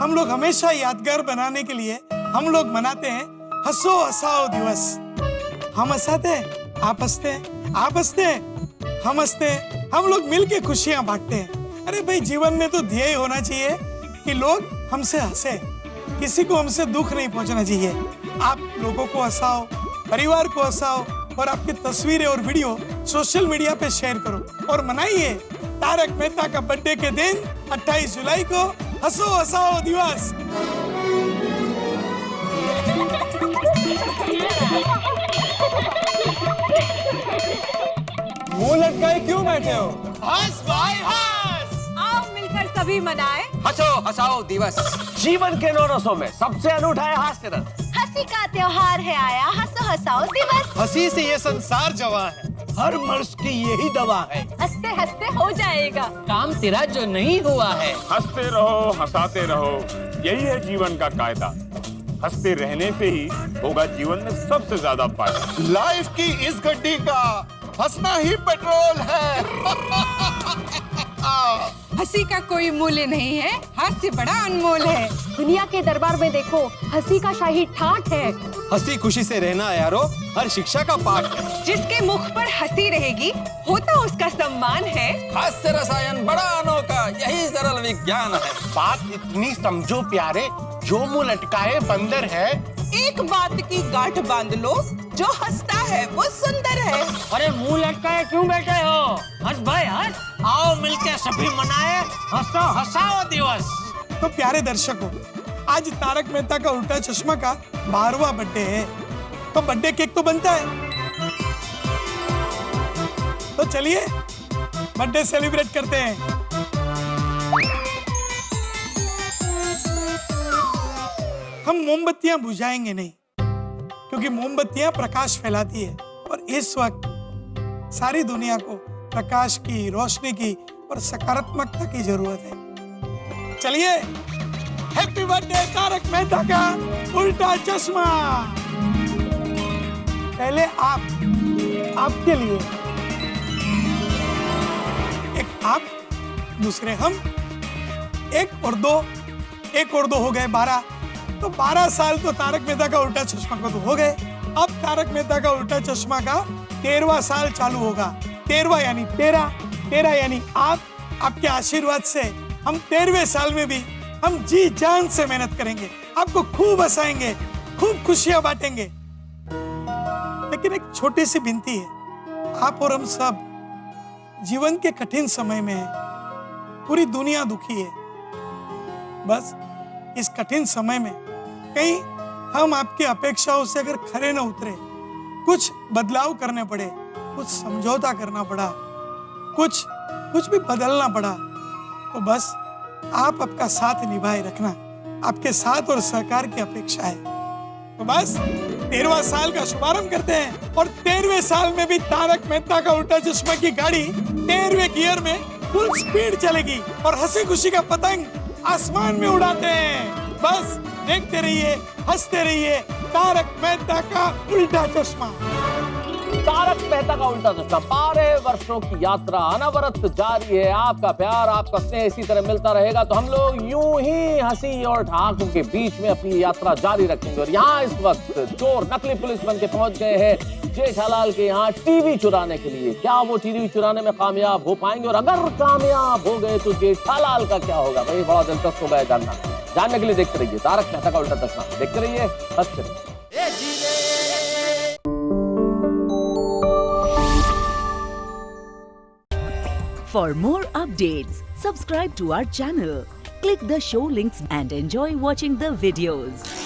हम लोग हमेशा यादगार बनाने के लिए हम लोग मनाते हैं हंसो हंसाओ दिवस। हम हंसाते हैं, आप हंसते हैं, आप हंसते हैं, हम हंसते हैं, हम लोग मिलके खुशियां बांटते हैं। अरे भाई, जीवन में तो ध्येय होना चाहिए कि लोग हमसे हंसे, किसी को हमसे दुख नहीं पहुंचना चाहिए। आप लोगों को हंसाओ, परिवार को हंसाओ और आपकी तस्वीरें और वीडियो सोशल मीडिया पे शेयर करो और मनाइए तारक मेहता का बर्थडे के दिन 28 जुलाई को हंसो हंसाओ दिवस। मुंह लटकाए क्यों बैठे हो? हंस भाई हंस। आओ मिलकर सभी मनाएं हंसो हंसाओ दिवस। जीवन के 9 रसों में सबसे अनूठा है हास्य रस। हंसी का त्योहार है आया, हंसो हंसाओ दिवस। हंसी से ये संसार जवा है, हर मर्ज की यही दवा है। हंसते हंसते हो जाएगा काम तेरा जो नहीं हुआ है। हंसते रहो, हंसाते रहो, यही है जीवन का कायदा। हंसते रहने से ही होगा जीवन में सबसे ज्यादा फायदा। लाइफ की इस गड्डी का हंसना ही पेट्रोल है। हंसी का कोई मूल्य नहीं है, हास्य बड़ा अनमोल है। दुनिया के दरबार में देखो, हंसी का शाही ठाठ है। हंसी खुशी से रहना यारो हर शिक्षा का पाठ है। जिसके मुख पर हंसी रहेगी होता उसका सम्मान है। हास्य रसायन बड़ा अनोखा, यही सरल विज्ञान है। बात इतनी समझो प्यारे, जो मुंह लटकाए बंदर है एक बात की गांठ बांध लो, जो हंसता है वो सुंदर है। अरे मुंह लटकाए क्यों बैठे हो? हंस भाई हंस। आओ मिलके सभी मनाए हंसो हंसाओ दिवस। तो प्यारे दर्शकों, आज तारक मेहता का उल्टा चश्मा का 12वां बर्थडे है, तो बर्थडे केक तो बनता है। तो चलिए बर्थडे सेलिब्रेट करते हैं। हम मोमबत्तियां बुझाएंगे नहीं, क्योंकि मोमबत्तियां प्रकाश फैलाती है और इस वक्त सारी दुनिया को प्रकाश की, रोशनी की और सकारात्मकता की जरूरत है। चलिए हैप्पी बर्थडे तारक मेहता का उल्टा चश्मा। पहले आपके लिए एक आप, दूसरे हम, एक और दो हो गए 12। तो 12 साल तो तारक मेहता का उल्टा चश्मा को तो हो गए। अब तारक मेहता का उल्टा चश्मा का 13वां साल चालू होगा। 13वां यानी 13 यानी आपके आशीर्वाद से हम 13वें साल में भी हम जी जान से मेहनत करेंगे, आपको खूब हंसाएंगे, खूब खुशियां बांटेंगे। लेकिन एक छोटी सी विनती है, आप और हम सब जीवन के कठिन समय में हैं, पूरी दुनिया दुखी है। बस इस कठिन समय में कहीं हम आपकी अपेक्षाओं से अगर खरे न उतरे, कुछ बदलाव करने पड़े, कुछ समझौता करना पड़ा, कुछ भी बदलना पड़ा, तो बस आप आपका साथ निभाए रखना, आपके साथ और सहकार की अपेक्षा है। तो बस 13वां साल का शुभारंभ करते हैं और 13वें साल में भी तारक मेहता का उल्टा चश्मा की गाड़ी 13वें गियर में फुल स्पीड चलेगी और हंसी खुशी का पतंग आसमान में उड़ाते हैं। बस देखते रहिए, हंसते रहिए। तारक मेहता का उल्टा चश्मा। तारक मेहता का उल्टा चश्मा 12 वर्षों की यात्रा अनवरत जारी है। आपका प्यार, आपका स्नेह इसी तरह मिलता रहेगा तो हम लोग यूं ही हंसी और ठहाकों के बीच में अपनी यात्रा जारी रखेंगे। और यहाँ इस वक्त चोर नकली पुलिस बन के पहुंच गए हैं जेठालाल के यहाँ टीवी चुराने के लिए। क्या वो टीवी चुराने में कामयाब हो पाएंगे? और अगर कामयाब हो गए तो जेठालाल का क्या होगा? भाई बड़ा दिलचस्प होगा जानने के लिए देखते रहिए तारक मेहता का उल्टा चश्मा। देखते रहिए, हंसते रहिए। For more updates, subscribe to our channel, click the show links and enjoy watching the videos.